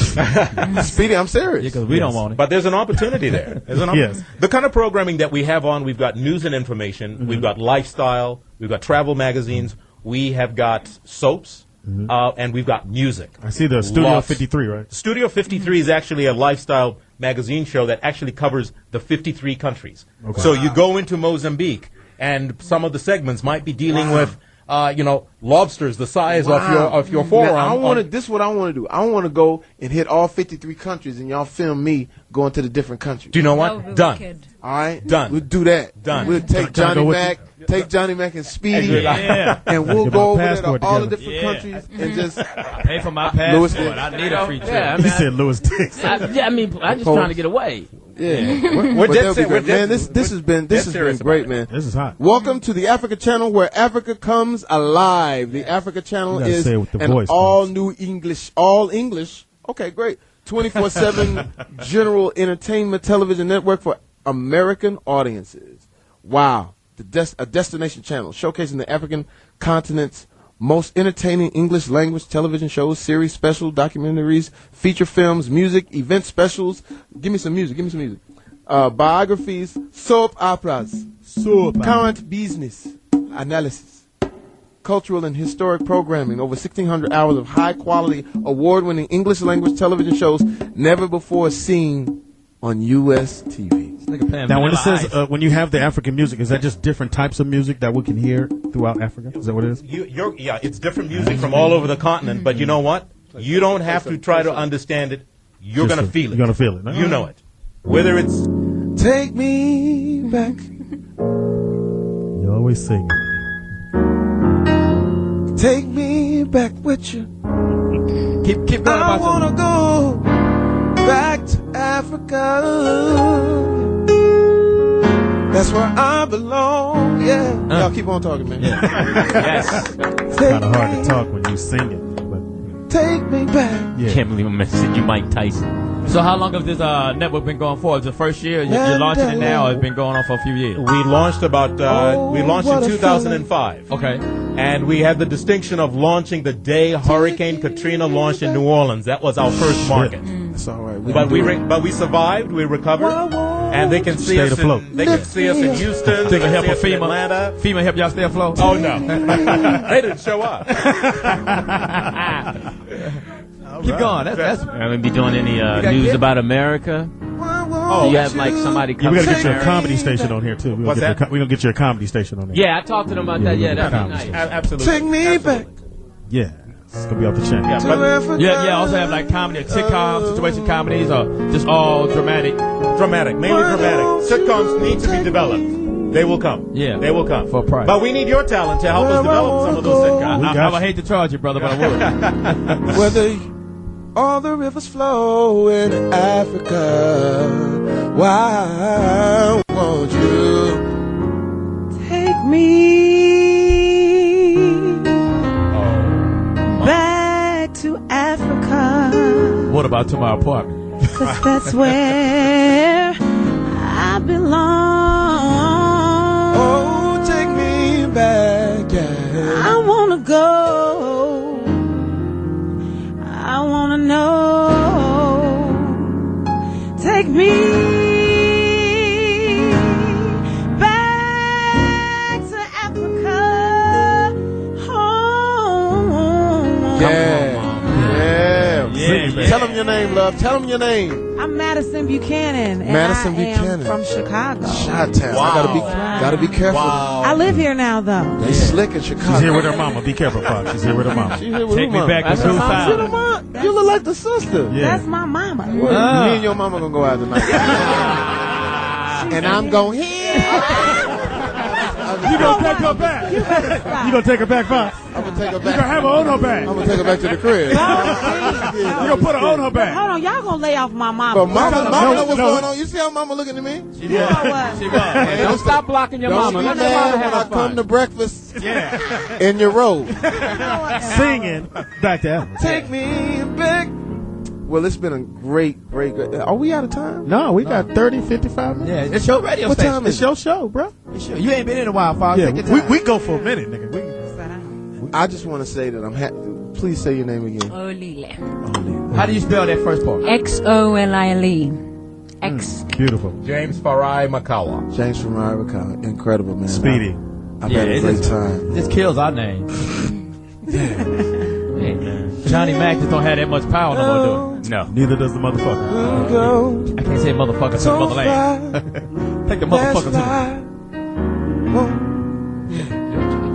Speedy, I'm serious. Because we don't want it. But there's an opportunity there. Yes. The kind of programming that we have on, we've got news and information, we've got lifestyle, we've got travel magazines, we have got soaps, and we've got music. I see the Studio 53, right? Studio 53 is actually a lifestyle magazine show that actually covers the 53 countries. Okay. So you go into Mozambique, and some of the segments might be dealing with, lobsters the size of your forearm. This is what I want to do. I want to go and hit all 53 countries, and y'all film me going to the different countries. Do you know what? Done. All right? Done. We'll do that. Done. We'll take Johnny Mack. Take Johnny Mack and Speedy, and we'll go over there to all the different countries and just pay for my passport. I need a free trip. He said Louis Dix. I'm just trying to get away. Yeah, we're man. This has been great, man. This is hot. Welcome to the Africa Channel, where Africa comes alive. The Africa Channel is an all English. Okay, great. 24/7 general entertainment television network for American audiences. Wow. A destination channel showcasing the African continent's most entertaining English language television shows, series, special documentaries, feature films, music, event specials. Give me some music. Biographies, soap operas, current business analysis, cultural and historic programming. Over 1,600 hours of high-quality, award-winning English language television shows never before seen on U.S. TV. Now, when it says when you have the African music, is that just different types of music that we can hear throughout Africa? Is that what it is? It's different music from all over the continent. But you know what? You don't have to try to understand it. You're going to feel it. You're going to feel it. No? You know it. Whether it's take me back. You always sing. Take me back with you. Keep going. I want to go back to Africa. That's where I belong. Yeah. Y'all keep on talking, man. Yes. It's kind of hard to talk when you sing it. But take me back. Yeah. Can't believe I'm messaging you, Mike Tyson. So how long has this network been going for? Is it the first year? You're launching it now, or it's been going on for a few years? We launched in 2005. Okay. And we had the distinction of launching the day Hurricane Katrina launched in New Orleans. That was our first market. That's all right. But we survived. We recovered. And they can see us. They can see us in Houston. They can help us in Atlanta. FEMA help y'all stay afloat? Oh no, they didn't show up. Keep going. That's I'm gonna be doing any news about America. Do you have like somebody come? We gotta get you a comedy station on here too. We're gonna get you a comedy station on there. Yeah, I talked to them about that. Yeah, that'd be nice. Absolutely. Take me back. Yeah. It's gonna be off the chain. Yeah, also have like comedy, sitcom, situation comedies, or just all dramatic. Mainly dramatic. Sitcoms need to be developed. They will come. Yeah. They will come. For a price. But we need your talent to help us develop some of those sitcoms. I would hate to charge you, brother, but I would. Whether all the rivers flow in Africa, why won't you take me back to Africa? What about to my apartment? 'Cause that's where I belong. Oh, take me back, yeah. I wanna go. I wanna know. Take me Yeah. Tell them your name, love. Tell them your name. I'm Madison Buchanan. And Madison I Buchanan. am from Chicago. Chi-town. I gotta be careful. Wow. I live here now, though. They slick in Chicago. She's here with her mama. Be careful, Fox. She's here with her mama. She's here with Take her me mama. back to Blue Side. You look like the sister. Yeah. That's my mama. Me and your mama gonna go out tonight. And I'm going here. You gonna take her back? You gonna take her back, Fox? I'm gonna take her You back. gonna have her on her back? I'm gonna take her back to the crib. You gonna put her on her back? Hold on, y'all gonna lay off my mama. But mama know what's no. going on. You see how mama looking at me? You know what? She was. Hey, Don't stop blocking your Don't mama. be Let your mama mad when have I fun. come to breakfast Yeah. in your robe. Singing back to Africa. Take me back. Well, it's been a great. Are we out of time? No, we got 30, 55 minutes. Yeah, it's your radio What station. time It's is your show, bro. You ain't been in a while, Fox. Yeah, Take your time. we go for a minute, nigga. I just want to say that I'm happy. Please say your name again. Olile. How do you spell that first part? Xolile. X. Beautiful. James Farai Makawa. James from Irica. Incredible, man. Speedy. I've had a it great just- time. This kills our name. Johnny Mack just don't have that much power no more, do it? No. Neither does the motherfucker. I can't say motherfucker to the motherland. Take the motherfucker to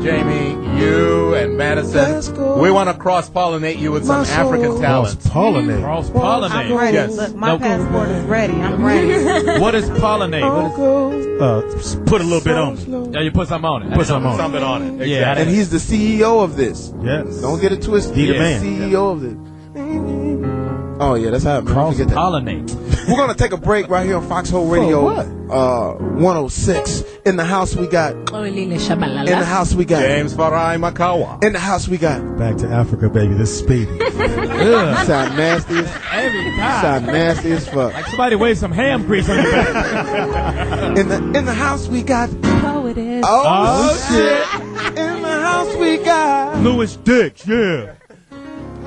Jamie, you and Madison, we want to cross-pollinate you with some African talent. Pollinate. cross-pollinate. I'm ready. Yes. Look, my passport is ready. I'm ready. What is pollinate? Put a little bit on it. Yeah, you put something on it. Put something on it. Something on it. Yeah, And he's the CEO of this. Yes. Don't get it twisted. He the He's man. CEO of this. Oh yeah, that's how it forget that. Cross-pollinate. We're gonna take a break right here on Foxxhole Radio. 106. In the house we got. Olile shabalala. In the house we got. James Farai Makawa. In the house we got. Back to Africa, baby. This is Speedy. You sound nasty. Every You time. sound nasty as fuck. Like somebody wave some ham grease on your back. In the house we got. Poetess. Oh shit. In the house we got. Louis Dix, yeah.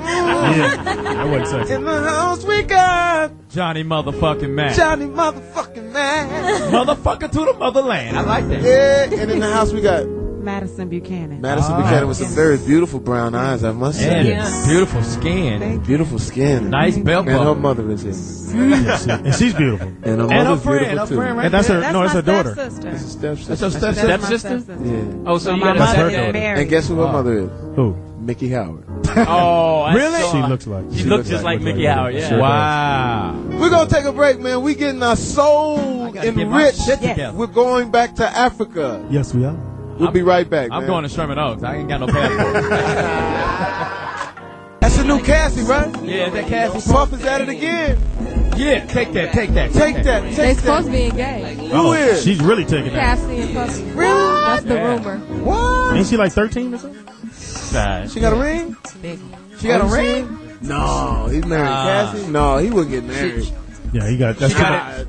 Yeah, that wasn't sexy. In the house we got. Johnny motherfucking Mack. Johnny motherfucking man. Motherfucker to the motherland. I like that. Yeah, and in the house we got Madison Buchanan. Madison Buchanan with some very beautiful brown eyes, I must say. And Yeah. beautiful skin. Beautiful skin. Nice belt And her buckle. mother is here. And she's beautiful. And her And her mother's friend, beautiful her too. friend right And that's her. That's No, it's my her daughter. stepsister. That's a That's your stepsister. That's my stepsister? stepsister. Yeah. Oh, so you my got a That's her mother stepdad. daughter. married. And guess who her mother is? Who? Mickey Howard. Oh, I Really? saw She her. looks like. She looks just like Mickey Howard, yeah. Sure Wow. We're going to take a break, man. We getting our soul gotta get my enriched. shit together. We're going back to Africa. Yes, we are. We'll be right back, I'm man. going to Sherman Oaks. I ain't got no passport. That's a new Cassie, right? Yeah, that Cassie. Puff is at it again. Yeah, take that. Take that. They Take supposed to that. be engaged. Who is? She's really taking that. Cassie and Puffy. Really? That's the rumor. What? Ain't she like 13 or something? She got a ring? She got a ring? No, he's married Cassie. No, he wouldn't get married. Yeah, he got. That's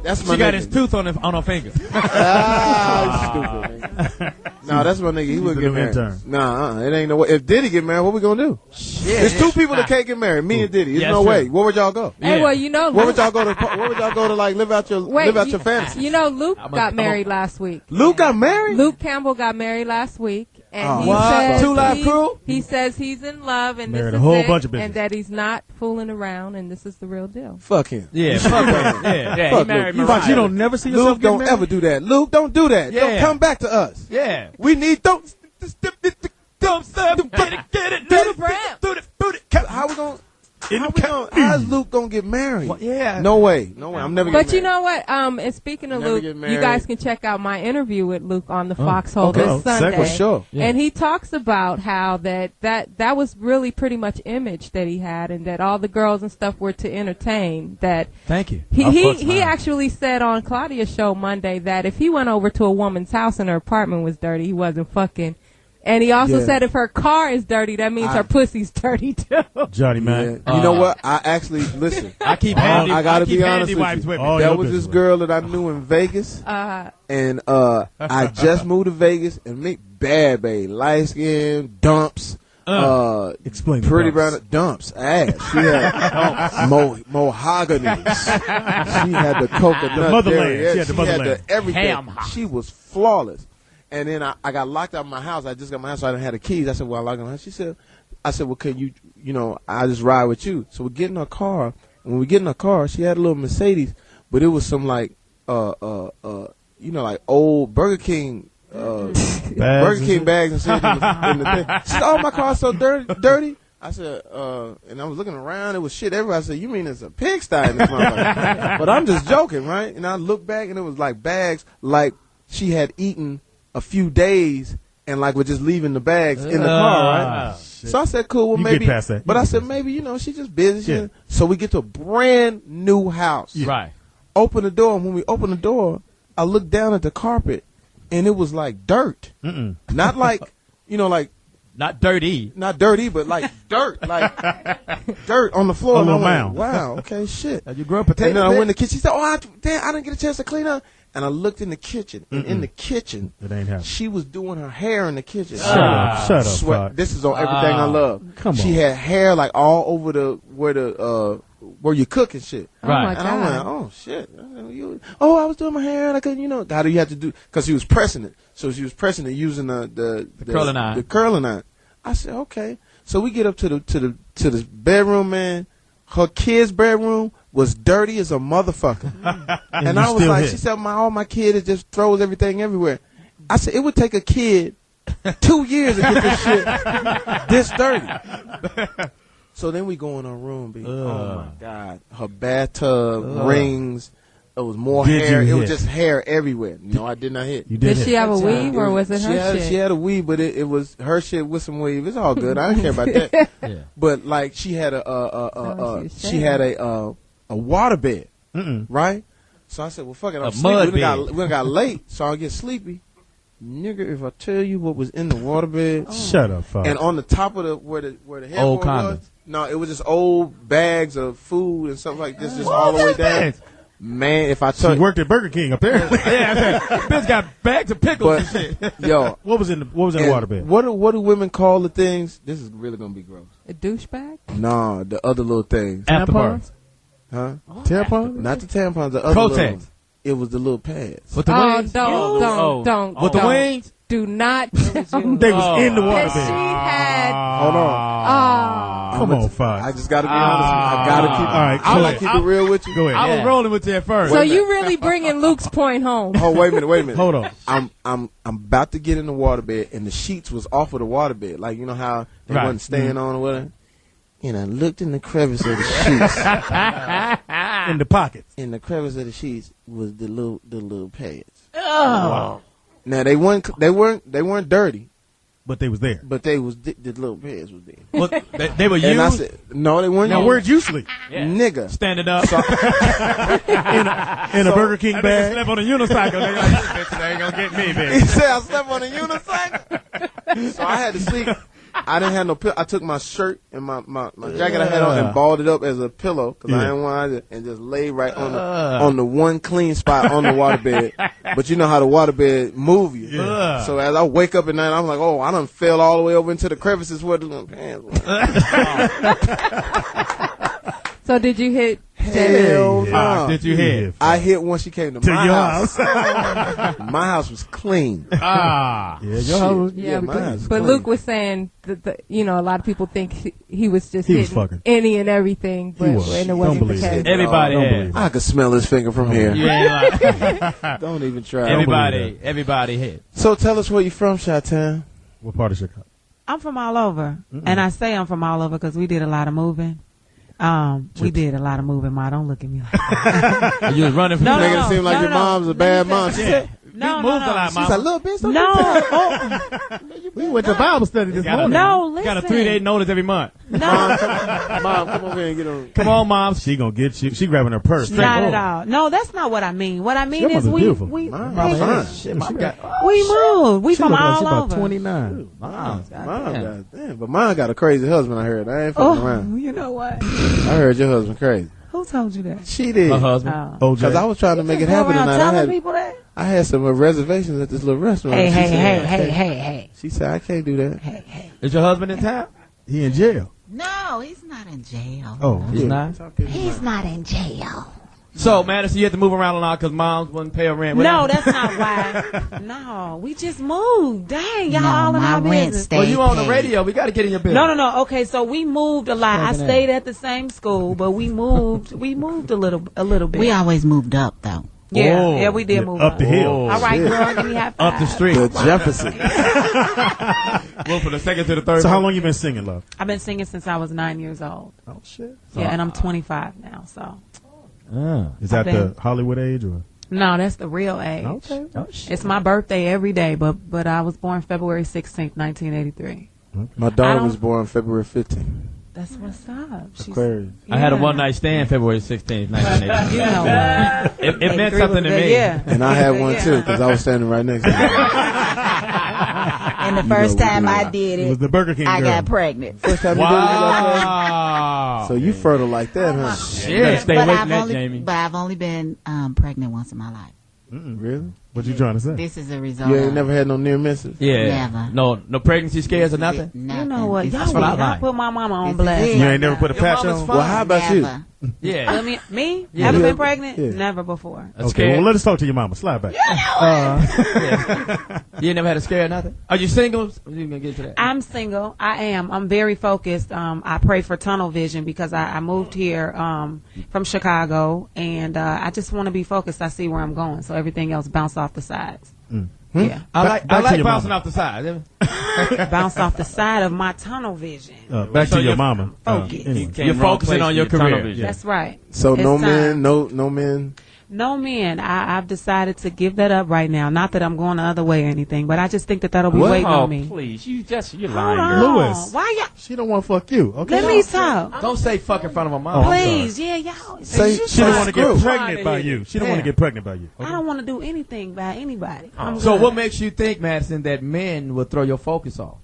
That's my She got nigga. his tooth on her finger. Ah, stupid. No, that's my nigga. He wouldn't the get new married. intern. Nah, it ain't no way. If Diddy get married, what we gonna do? There's two people that can't get married. Me and Diddy. There's Yeah, no true. way. Where would y'all go? Hey, well, you know, Where Luke, would y'all go to? Where would y'all go to like live out your your fantasy? you know, Luke got married last week. Luke got married. Luke Campbell got married last week, and he What? says Two Live Crew? he says he's in love, and Married this a is whole it, bunch of bitches. and that he's not fooling around, and this is the real deal. Fuck him. Yeah, fuck her. Yeah. Yeah, Fuck he married Luke. Mariah. Fox, you don't never see yourself Luke, getting don't married? ever do that. Luke, don't do that. Don't Yeah. come back to us. Yeah. We need don't. Don't stop. Get it. Do the brand. How we gonna? How's Luke gonna get married? Yeah. No way. No way. I'm never. But getting you know what? And speaking of Never Luke, get you married. guys can check out my interview with Luke on the Foxxhole okay. this Sunday. For sure. And he talks about how that was really pretty much image that he had, and that all the girls and stuff were to entertain. That Thank you. he actually said on Claudia's show Monday that if he went over to a woman's house and her apartment was dirty, he wasn't fucking. And he also Yeah. said if her car is dirty, that means her pussy's dirty too. Johnny Yeah. Mac. You know what? I actually listen. I keep handy. I gotta keep be honest handy with wipes you. with me. Oh, That your was this business. girl that I knew in Vegas, and I just moved to Vegas, and me bad babe, light skin, dumps, Explain the pretty dumps. brown dumps, ass. She had mahogany. She had the coconut, The motherland. dairy. Yeah, She had the motherland. everything. Ham hock. She was flawless. And then I got locked out of my house. I just got my house, so I didn't have the keys. I said, "Well, I locked out my house." She said, I said, well, can you know, I just ride with you. So we get in her car. When we get in her car, she had a little Mercedes, but it was some like, you know, like old Burger King, Burger King bags and shit in the thing. She said, oh, my car's so dirty. I said, and I was looking around, it was shit everywhere. I said, you mean it's a pigsty in this motherfucker? But I'm just joking, right? And I looked back and it was like bags, like she had eaten a few days and like we're just leaving the bags in the car, right? So I said, cool, well, you maybe. Get past that. But I said, maybe, you know, she's just busy. Yeah. So we get to a brand new house. Yeah. Right. Open the door, and when we open the door, I looked down at the carpet, and it was like dirt. Not like, you know, like. Not dirty. Not dirty, but like dirt. Like dirt on the floor. A little and I mound. went, wow, okay, shit. You grew up potato. And then I went in the kitchen. She said, oh, I didn't get a chance to clean up. And I looked in the kitchen, and in the kitchen, it ain't happening. She was doing her hair in the kitchen. Shut up, Fox. This is on everything I love. Come on. She had hair like all over where you cook and shit. Right. And I went, oh shit. I was doing my hair and I couldn't, you know. How do you have to do? Because she was pressing it, so she was pressing it using the curling iron. The curling iron. I said, okay. So we get up to the bedroom, man. Her kid's bedroom was dirty as a motherfucker. And I was like, she said, all my kids just throws everything everywhere. I said, it would take a kid 2 years to get this shit this dirty. So then we go in her room, B. Oh my God. Her bathtub, rings. It was more hair. It was just hair everywhere. No, I did not hit. You did she have a weave or was it her shit? She had a weave, but it was her shit with some weave. It's all good. I didn't care about that. Yeah. But like she had a water bed, right? So I said, well, fuck it. I'm sleepy. We got late, so I'll get sleepy. Nigga, if I tell you what was in the water bed, shut up, Fox. And on the top of where the headboard was, no, it was just old bags of food and stuff like this, just all the way down. Man, if I told you worked at Burger King apparently. Yeah, I said, bitch got bags of pickles and shit. Yo, what was in the waterbed? What do women call the things? This is really gonna be gross. A douchebag? No, the other little things. Tampons? Huh? Tampons? Not the tampons. The other little. It was the little pads. With the wings? Don't. With the wings? Do not. They was in the waterbed. She had. Hold on. Come on, Fox. I just gotta be honest. I gotta keep. All right, I like keep it real with you. Go ahead. I was rolling with you at first. So you really bringing Luke's point home? Oh, wait a minute. Hold on. I'm about to get in the waterbed, and the sheets was off of the waterbed. Like, you know how they wasn't staying on or whatever. And I looked in the crevice of the sheets. In the pockets. In the crevice of the sheets was the little pads. Oh. Wow. Now they weren't dirty. But they was there. But they was the little pads was there. Well, they were used? And I said, no, they weren't. Now where'd you sleep? Yeah. Nigga. Standing up. So, in a Burger King bag. Slept on a unicycle. They like, this bitch ain't gonna get me, bitch. He said I slept on a unicycle. So I had to sleep. I didn't have no pillow. I took my shirt and my jacket I had on and balled it up as a pillow because I didn't want to, and just lay right on the one clean spot on the waterbed. But you know how the waterbed move you. Yeah. So as I wake up at night, I'm like, oh, I done fell all the way over into the crevices where the little pants were. So did you hit? Hell no. Did you hit? I hit when she came to my your house. My house was clean. Yeah, your house was, my house was but clean. Luke was saying that a lot of people think he was just He was hitting fucking. any and everything, but and it Don't wasn't the believe case. it. Everybody Don't had. believe it. I could smell his finger from here. You ain't like, Don't even try. everybody hit. So tell us where you from, Chi-Town. What part of Chicago? I'm from all over. And I say I'm from all over because we did a lot of moving. We did a lot of moving, Ma. Don't look at me like that. You was running from Making it seem like your mom's a bad mom. She said, No. moved a lot, she's a little bitch. No. We went to Bible study this morning. No, listen. Got a 3-day notice every month. No. Mom, come over here and get on. Come on, Mom. She gonna get you. She grabbing her purse. Not at all. No, that's not what I mean. What I mean Your is mother's beautiful. we Shit, mom got, we moved. We she from look like all she about over. 29. Mom, goddamn. But mine got a crazy husband, I heard. I ain't fucking around. You know what? I heard your husband crazy. Who told you that? She did. Her husband. Because I was trying to make it happen Around tonight. telling people that? I had some reservations at this little restaurant. Hey. She said, I can't do that. Hey. Is your husband in town? He in jail. No, he's not in jail. Oh, He's not? He's not in jail. So, Madison, you had to move around a lot because moms wouldn't pay her rent. No, that's not why. No, we just moved. Dang, y'all all in our business. Well, you on the radio. We got to get in your business. No. Okay, so we moved a lot. I stayed at the same school, but we moved a little bit. We always moved up, though. Yeah, we did move up the hill. All right, girl, give me high five. Up the street. The Jefferson. Well, from the second to the third. So how long you been singing, love? I've been singing since I was 9 years old. Oh shit. Yeah, and I'm 25 now, so. Is that the Hollywood age or? No, that's the real age. Okay. Oh, shit. It's my birthday every day, but I was born February 16th, 1983. My daughter was born February 15th. That's what's up. Aquarius. I had a one-night stand February 16th, 1980. You know what? It meant something to me. Yeah. And I had one too because I was standing right next to her. And the first time I did It was it, the Burger King I girl. got pregnant. First time you did it like that? Wow. So you fertile like that, huh? Shit. Stay away from that, Jamie. But I've only been pregnant once in my life. Really? What you trying to say? This is a result. You ain't of never had no near misses? Yeah. Never. No pregnancy scares or nothing? nothing. You know what? This is Y'all what I like. put my mama on This is blast. it. You ain't never put a patch on? Well, how about you? Never. Yeah. Me? Yeah. Ever Yeah. been pregnant? Yeah. Never before. Okay, well, let us talk to your mama. Slide back. You ain't never had a scare or nothing? Are you single? You gonna get to that? I'm single. I am. I'm very focused. I pray for tunnel vision because I moved here from Chicago, and I just want to be focused. I see where I'm going, so everything else bounce off the sides. Yeah, I Back like to your bouncing mama. off the side. bounce off the side of my tunnel vision. Back So to your you're mama. focused. Anyway. You're focusing on your career. Yeah. That's right. So It's no time. men, no men. No men. I've decided to give that up right now. Not that I'm going the other way or anything, but I just think that'll be waiting Oh, on me. please. You're Hold lying, on. girl. Lewis. Why y'all? She don't want to fuck you. Okay. Let me talk. Don't say fuck in front of my mom. Please, yeah, y'all. Say- She don't want to get Screw. pregnant by you. She don't want to get pregnant by you. I don't want to do anything by anybody. I'm So good. what makes you think, Madison, that men will throw your focus off?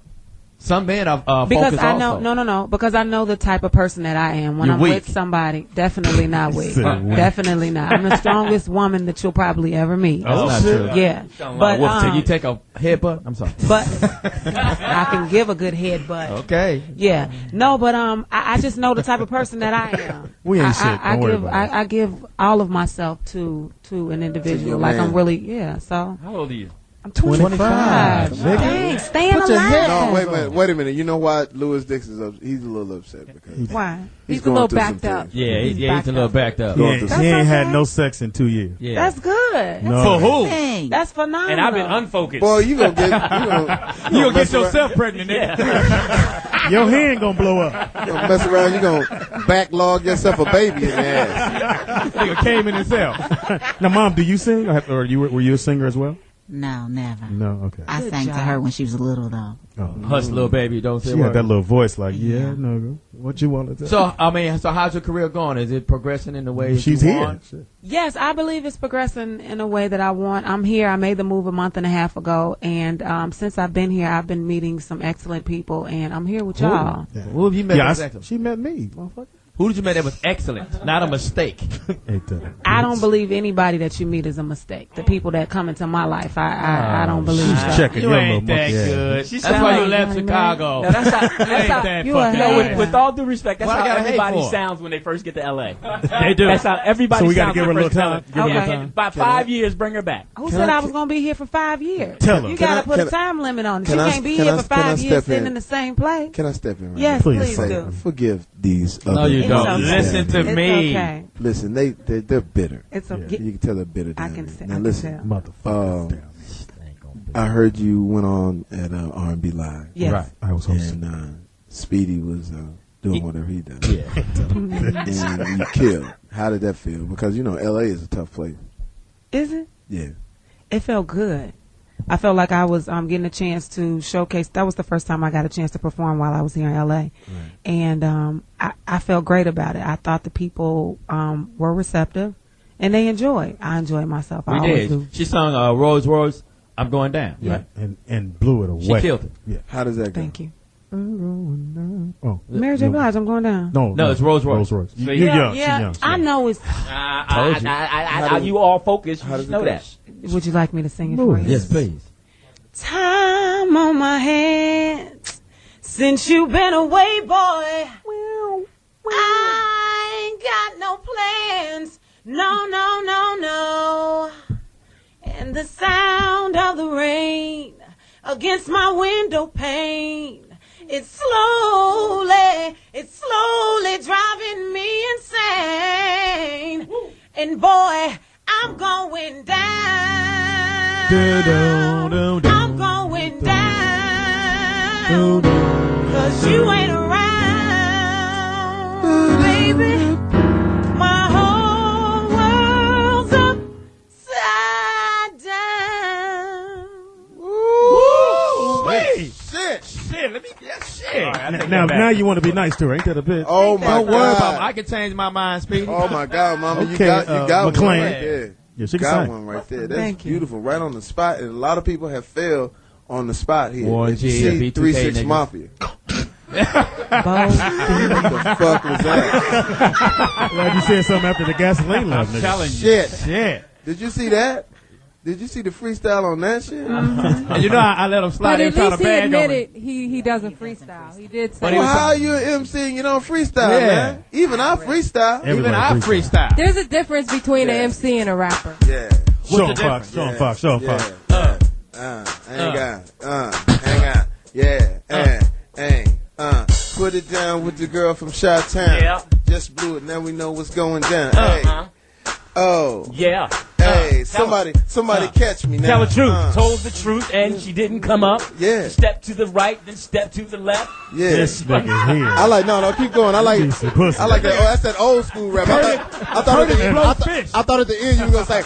Some men are Because focused I know, also. no, because I know the type of person that I am. When You're I'm weak. with somebody, definitely not weak. Said weak. Definitely not. I'm the strongest woman that you'll probably ever meet. That's not true. Yeah, but Till you take a headbutt? I'm sorry. but I can give a good headbutt. Okay. Yeah, no, but I just know the type of person that I am. We ain't shit. I Don't worry give about it. I give all of myself to an individual. your Like man. I'm really So How old are you? I'm 25. 25, nigga. Dang, staying Put your head alive. No, wait a minute. You know why Lewis Dix is up? He's a little upset because Why? he's a going little through some backed up. things. Yeah, he's a little backed up. He Going ain't, through he ain't had okay. no sex in 2 years. Yeah. That's good. No. For who? Dang. That's phenomenal. And I've been unfocused. Boy, you gonna get You gonna get yourself pregnant, nigga. Your hand gonna blow up. You gonna mess around. You gonna backlog yourself a baby in your ass. Nigga came in himself. Now, Mom, do you sing, or were you a singer as well? No, never. No. Okay. I sang to her when she was little, though. Oh. Hush, little baby, don't say She a had word. that little voice, like, yeah, no, what you want to do? So how's your career going? Is it progressing in the way She's you here. want? Shit. Yes, I believe it's progressing in a way that I want. I'm here. I made the move a month and a half ago, and since I've been here, I've been meeting some excellent people, and I'm here with y'all. Yeah. Who have you met? Yeah, that was excellent? she met me, motherfucker. Who did you met that was excellent? Not a mistake. I don't believe anybody that you meet is a mistake. The people that come into my life, I don't believe She's so. checking You your ain't little that monkey ass. good. She That's sound why you like- left Chicago. No, that's how, You ain't that you a fucking hater. good. with all due respect, that's What I how gotta hate everybody for? sounds when they first get to L.A. They do. That's how everybody So we gotta sounds give her when a they little first time? get to LA. Okay. And by 5 years, bring her back. Who Can said I- I was going to be here for 5 years? Tell her. You Can got I- to put can a I- time limit on it. can She I- can't be can here I- for can I 5 years step sitting in? in the same place. Can I step in right Yes, now? please Say, do. Forgive these. No, other you It's don't. okay. Listen to It's me. okay. Listen, they're bitter. It's okay. You can tell they're bitter. I than can me. say- Now I can listen, tell. Motherfucker. I heard you went on at R&B Live. Yes. Right. I was hosting. And Speedy was doing whatever he does. Yeah. And you killed. How did that feel? Because, L.A. is a tough place. Is it? Yeah. It felt good. I felt like I was getting a chance to showcase. That was the first time I got a chance to perform while I was here in L.A. And I felt great about it. I thought the people were receptive, and they enjoyed. I enjoyed myself. I We always did. do. She sung Rolls Royce, I'm Going Down. Yeah, Right? and blew it She away. killed it. Yeah. How does that go? Thank you. Oh, Mary J. Blige, I'm going down. No, it's Rolls Royce. Rolls Royce. So You're yeah, young. Yeah, She's young. I know it's. Told you. You all focused. How You does just know it that. go? Would you like me to sing it for you? Yes, please. Time on my hands since you've been away, boy. I ain't got no plans, No, no, no, no. And the sound of the rain against my window pane. It's slowly driving me insane. And boy, I'm going down. I'm going down. 'Cause you ain't around, baby. My whole world's upside down. Woo! Shit. Let me get shit. Now you want to be nice to her, ain't that a bitch? Oh my Don't worry about God. it. I can change my mind, Speedy. Oh my God, Mama, Okay, you got McLean. one right there. Yeah, she can got sing. one right there. That's Thank you. beautiful, right on the spot. And a lot of people have failed on the spot here. Warren Did you G, see B2K 3-6 niggas. Mafia? Bold. What the fuck was that? Glad you said something after the gasoline love, nigga. Telling you. Shit. Shit. Did you see that? Did you see the freestyle on that shit? And you know I let him slide. But They at trying least to he bag on me. admitted he doesn't freestyle. He did say. Well, how are you an MC and you don't freestyle, Yeah. man? Even I freestyle. Even I freestyle. There's a difference between Yeah. an MC and a rapper. Yeah. Show him Fox. Show him Fox. Hang on. Yeah. Put it down with the girl from Chi-Town. Yeah. Just blew it. Now we know what's going down. Hey. Oh. Yeah. Hey. Somebody catch me now. Tell the truth. Told the truth, and she didn't come up. Yeah. Step to the right, then step to the left. Yeah. This nigga here. I like no, keep going. I like Piece of pussy. I like that. Oh, that's that old school rap. I thought at the end, I thought at the end you were gonna say,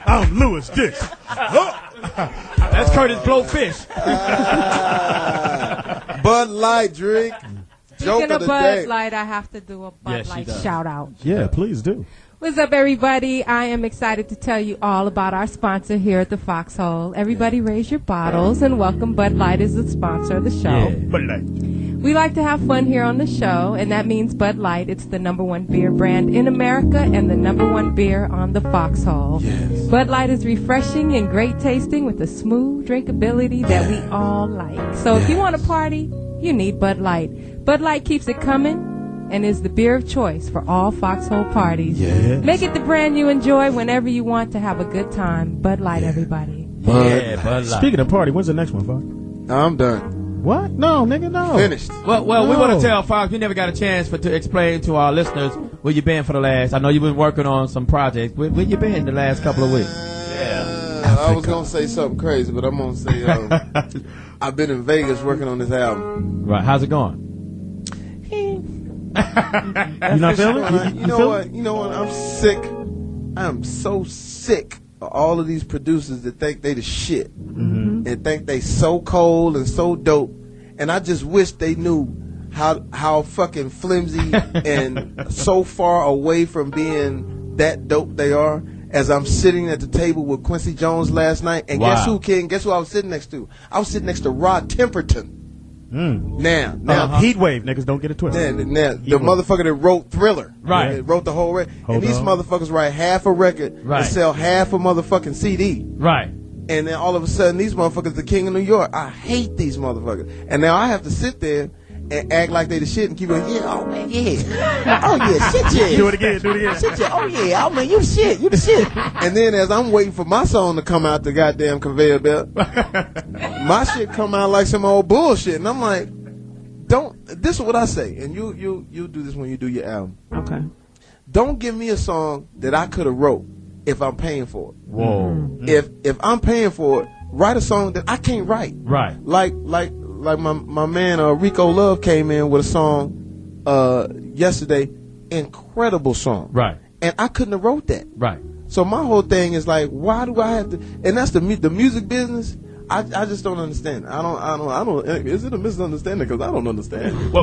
I'm Lewis Dix. That's Curtis Blowfish. Bud Light drink. Joke Speaking of of the Bud day. Light, I have to do a Bud she Light does. shout out. Yeah, please do. What's up, everybody? I am excited to tell you all about our sponsor here at the Foxxhole. Everybody raise your bottles and welcome Bud Light as the sponsor of the show. But like, We like to have fun here on the show, and that means Bud Light. It's the #1 beer brand in America and the #1 beer on the Foxxhole. Yes. Bud Light is refreshing and great tasting with a smooth drinkability that we all like. So if you want to party, you need Bud Light. Bud Light keeps it coming and is the beer of choice for all Foxxhole parties. Yes. Make it the brand you enjoy whenever you want to have a good time. Bud Light, everybody. Yeah, Bud Light. speaking of party, when's the next one, Fox? No, I'm done. What? No, nigga, no. Finished. Well, we No. want to tell Fox, we never got a chance to explain to our listeners where you been for the last. I know you've been working on some projects. Where you been the last couple of weeks? I was gonna say something crazy, but I'm gonna say I've been in Vegas working on this album. Right. How's it going? You not feeling it? You know what? You know what? I'm sick. I'm so sick of all of these producers that think they the shit and think they so cold and so dope. And I just wish they knew how fucking flimsy and so far away from being that dope they are. As I'm sitting at the table with Quincy Jones last night, and guess who, King? Guess who I was sitting next to? I was sitting next to Rod Temperton. Now, Heat Wave, niggas, don't get it twisted. now, the motherfucker that wrote Thriller, Right. that wrote the whole record, Hold and these on. motherfuckers write half a record Right. and sell half a motherfucking CD, Right. and then all of a sudden these motherfuckers the king of New York. I hate these motherfuckers, and now I have to sit there and act like they the shit and keep going, yeah, oh man, yeah, oh yeah, shit, yeah, Do it again. shit, yeah, oh yeah, oh man, you the shit, you the shit. And then as I'm waiting for my song to come out the goddamn conveyor belt, my shit come out like some old bullshit, and I'm like, this is what I say, and you do this when you do your album. Okay. Don't give me a song that I could have wrote if I'm paying for it. Whoa. If I'm paying for it, write a song that I can't write. Right. Like my man Rico Love came in with a song yesterday, incredible song. Right. And I couldn't have wrote that. Right. So my whole thing is like, why do I have to? And that's the music business. I just don't understand. I don't. Is it a misunderstanding? Because I don't understand.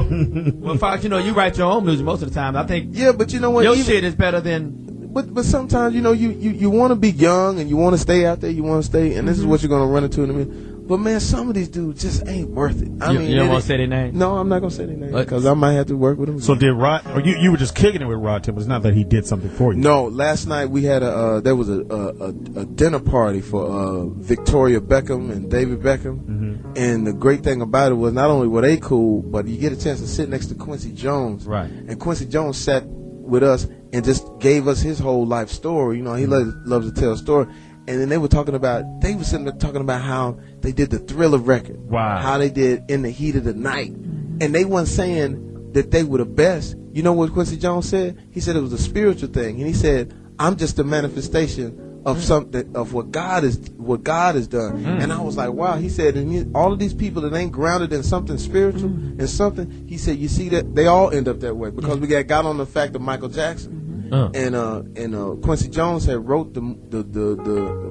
Well, Fox, you write your own music most of the time. I think Yeah, but you know what? your shit is better than. But sometimes you want to be young and you want to stay out there. You want to stay, and this is what you're gonna run into in a minute. But man, some of these dudes just ain't worth it. I mean, You don't want to say their name? No, I'm not gonna say their name because I might have to work with them. So did Rod, or you were just kicking it with Rod Tim? It's not that he did something for you. No, last night we had there was a dinner party for Victoria Beckham and David Beckham, and the great thing about it was not only were they cool, but you get a chance to sit next to Quincy Jones, Right. And Quincy Jones sat with us and just gave us his whole life story. You know, he loves to tell a story. And then they were sitting there talking about how they did the Thriller record. Wow. How they did In the Heat of the Night. And they weren't saying that they were the best. You know what Quincy Jones said? He said it was a spiritual thing. And he said, I'm just a manifestation of something, of what God has done. And I was like, wow. He said, and all of these people that ain't grounded in something spiritual and something, he said, you see that they all end up that way because we got on the fact of Michael Jackson. And Quincy Jones had wrote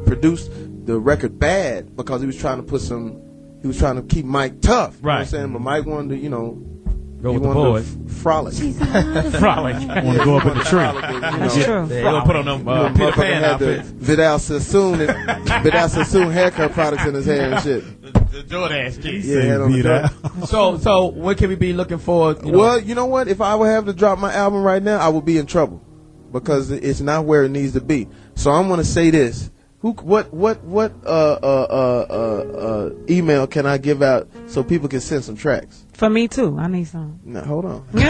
produced the record Bad because he was trying to keep Mike tough. You know what I'm saying? But Mike wanted to, go with the boys. Frolic. Frolic. Want to go up in the tree. That's true. They gonna put on them Peter Pan outfits. Vidal Sassoon haircut products in his hair and shit. The Jordache kids. Yeah, So what can we be looking for? Well, you know what? If I would have to drop my album right now, I would be in trouble because it's not where it needs to be. So I'm going to say this: what email can I give out so people can send some tracks? For me too. I need some. No, hold on. I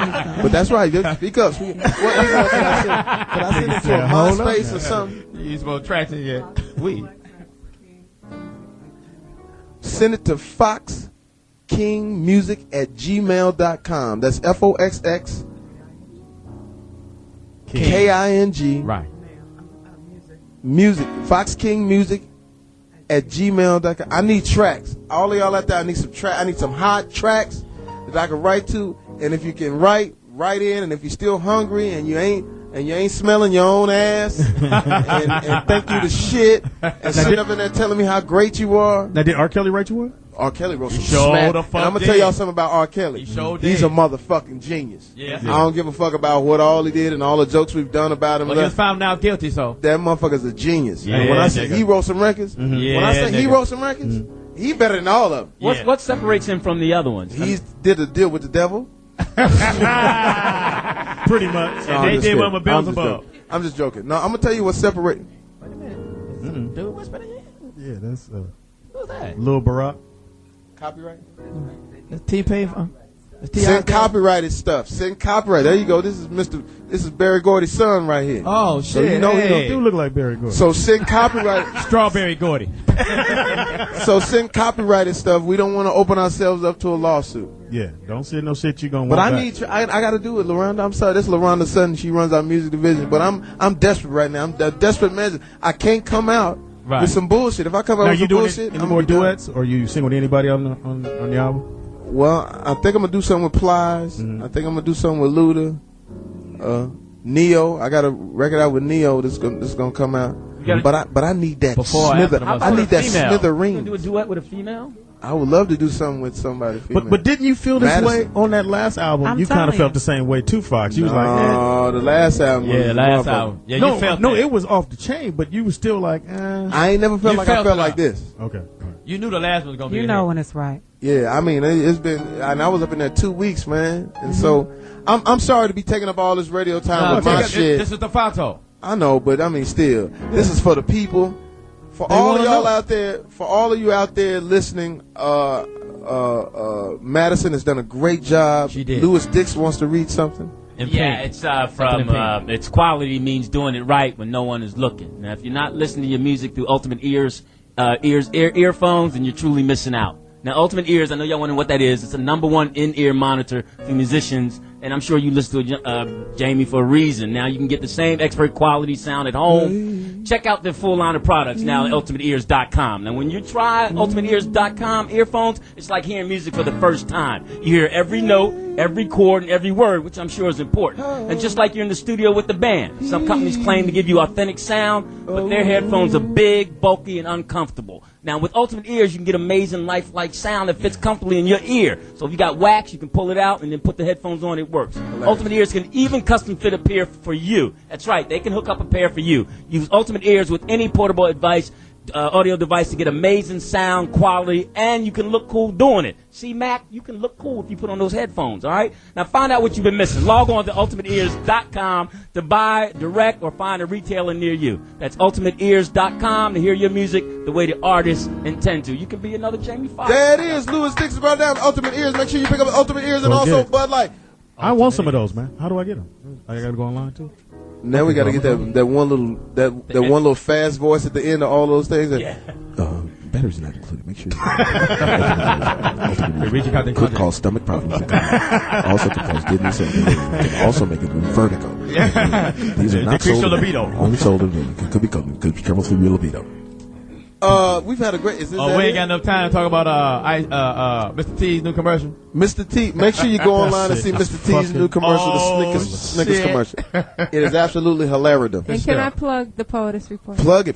need some. But that's right. Just speak up. What email can I send? Can I send it to a MySpace or something? You supposed to track it yet? Send it to foxkingmusic@gmail.com. That's FOXX KING. Right. Music. foxkingmusic@gmail.com. I need tracks. All of y'all out there, I need some I need some hot tracks that I can write to. And if you can write in. And if you're still hungry and you ain't smelling your own ass and think you the shit and sitting up in there telling me how great you are. Now, did R. Kelly write you one? R. Kelly wrote some sure smack. the fuck And I'm going to tell y'all something about R. Kelly. He's a motherfucking genius. Yeah. I don't give a fuck about what all he did and all the jokes we've done about him. Well, he was found out guilty, so. That motherfucker's a genius. Yeah, and when I say he wrote some records, Yeah, when I say he wrote some records, he better than all of them. What separates him from the other ones? He did a deal with the devil. Pretty much. No, They did one with Beelzebub. I'm just joking. No, I'm going to tell you what's separating. Wait a minute. Dude, what's better yet? Yeah, that's Who's that? Lil Barack. Copyright? That's T-Pain. Send copyrighted stuff. Send copyright. There you go. This is Barry Gordy's son right here. Oh shit! So you know He do look like Barry Gordy. So send copyright. Strawberry Gordy. So send copyrighted stuff. We don't want to open ourselves up to a lawsuit. Yeah, don't say no shit you gonna But want I back. need. I got to do it, LaRonda. I'm sorry. This is LaRonda's son. She runs our music division. But I'm desperate right now. I'm a desperate measure. I can't come out with some bullshit. If I come out Now, with you some doing bullshit, any more duets, or you sing with anybody on the album? Well, I think I'm gonna do something with Plies. I think I'm gonna do something with Luda, Neo. I got a record out with Neo that's gonna come out. But I need that I need that smithereen. You gonna do a duet with a female? I would love to do something with somebody female. But didn't you feel this Madison. way on that last album? I'm You kind of telling felt you. the same way too, Fox. You was like, oh, the last album. Yeah, was last motherfucker. album. Yeah, no, you felt no, that. it was off the chain, but you was still like, I ain't never felt You like I felt felt it like out. this. Okay. You knew the last one was gonna be. You a know hit. when it's right. Yeah, I mean it's been, and I was up in there 2 weeks, man, and so I'm sorry to be taking up all this radio time with my shit. This is the Foxxhole. I know, but I mean, still, this is for the people, for all of y'all out there, for all of you out there listening. Madison has done a great job. She did. Louis Dix wants to read something. Yeah, it's from its quality means doing it right when no one is looking. Now, if you're not listening to your music through Ultimate earphones, then you're truly missing out. Now, Ultimate Ears, I know y'all wondering what that is. It's a #1 in-ear monitor for musicians, and I'm sure you listen to Jamie for a reason. Now, you can get the same expert quality sound at home. Check out their full line of products now at ultimateears.com. Now, when you try ultimateears.com earphones, it's like hearing music for the first time. You hear every note, every chord, and every word, which I'm sure is important. And just like you're in the studio with the band, some companies claim to give you authentic sound, but their headphones are big, bulky, and uncomfortable. Now, with Ultimate Ears, you can get amazing lifelike sound that fits comfortably in your ear. So if you got wax, you can pull it out and then put the headphones on. It works. Ultimate Ears can even custom fit a pair for you. That's right. They can hook up a pair for you. Use Ultimate Ears with any portable audio device to get amazing sound quality, and you can look cool doing it. See, Mack, you can look cool if you put on those headphones, all right? Now, find out what you've been missing. Log on to ultimateears.com to buy, direct, or find a retailer near you. That's ultimateears.com to hear your music the way the artists intend to. You can be another Jamie Foxx. There it is. Louis Dix is brought down Ultimate Ears. Make sure you pick up Ultimate Ears and also Bud Light. I want some of those, man. How do I get them? I gotta go online too. Now we gotta get that one little fast voice at the end of all those things. Batteries not included. Make sure. Could cause stomach problems. Also could cause dizziness and can also make it vertigo. These are not sold. Only sold in women. Could be careful for your libido. We've had a great. We ain't got enough time to talk about Mr. T's new commercial. Mr. T, make sure you go online and see Mr. T's new commercial, the Snickers commercial. It is absolutely hilarious. And can I plug the Poetess Report? Plug it.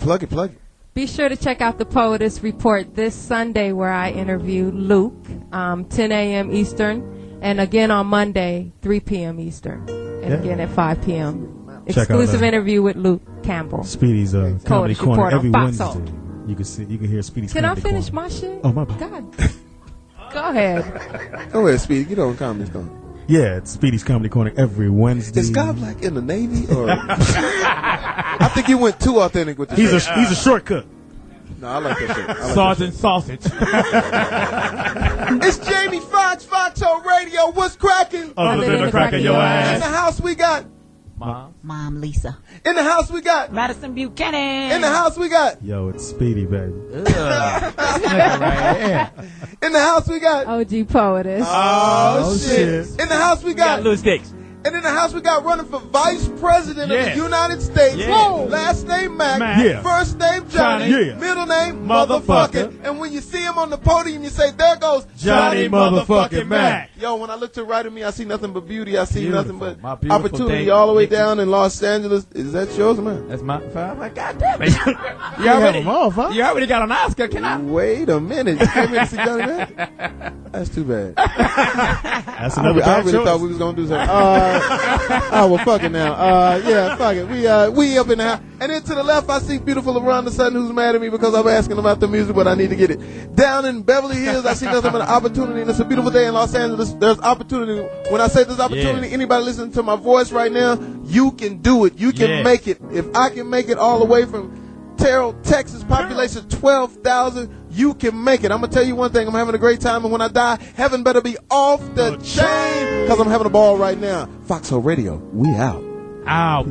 Be sure to check out the Poetess Report this Sunday, where I interview Luke, 10 a.m. Eastern, and again on Monday, 3 p.m. Eastern, and again at 5 p.m. Exclusive interview with Luke Campbell. Speedy's Comedy Corner every Wednesday. You can hear Speedy's Can Comedy I finish Corner. my shit? Oh, my bad. God. Go ahead. Go ahead, Speedy. Get on Comedy Corner. Yeah, it's Speedy's Comedy Corner every Wednesday. Is God Black in the Navy? Or I think you went too authentic with the He's a short cook. No, I like that shit. Sergeant Sausage. It's Jamie Foxx, Foxxhole Radio. What's cracking? Other than the crack of your ass. In the house we got Mom Lisa. In the house we got Madison Buchanan. In the house we got Yo, it's Speedy, baby. In the house we got OG Poetess. Oh shit. In the house we got Loose Dix. And in the house we got running for Vice President of the United States. Yeah. Last name Mack. Yeah. First name Johnny. Yeah. Middle name Motherfucker. Motherfucker. And when you see him on the podium, you say, there goes Johnny motherfucking Mack. Yo, when I look to the right of me, I see nothing but beauty. I see Beautiful. nothing but My beautiful opportunity day. all the way down in Los Angeles. Is that yours, man? That's my five. Like, God damn it. you already got an Oscar. Can I? Wait a minute. You came in to see Johnny Mack? That's too bad. That's another I bad really choice. thought we was going to do something. Oh, well, fuck it now. Yeah, fuck it. We up in the house. And then to the left, I see beautiful LaRonda Sutton, who's mad at me because I'm asking about the music, but I need to get it. Down in Beverly Hills, I see nothing but an opportunity, and it's a beautiful day in Los Angeles. There's opportunity. When I say there's opportunity, anybody listening to my voice right now, you can do it. You can make it. If I can make it all the way from Terrell, Texas, population 12,000, you can make it. I'm going to tell you one thing. I'm having a great time, and when I die, heaven better be off the chain because I'm having a ball right now. Foxxhole Radio, we out. Out.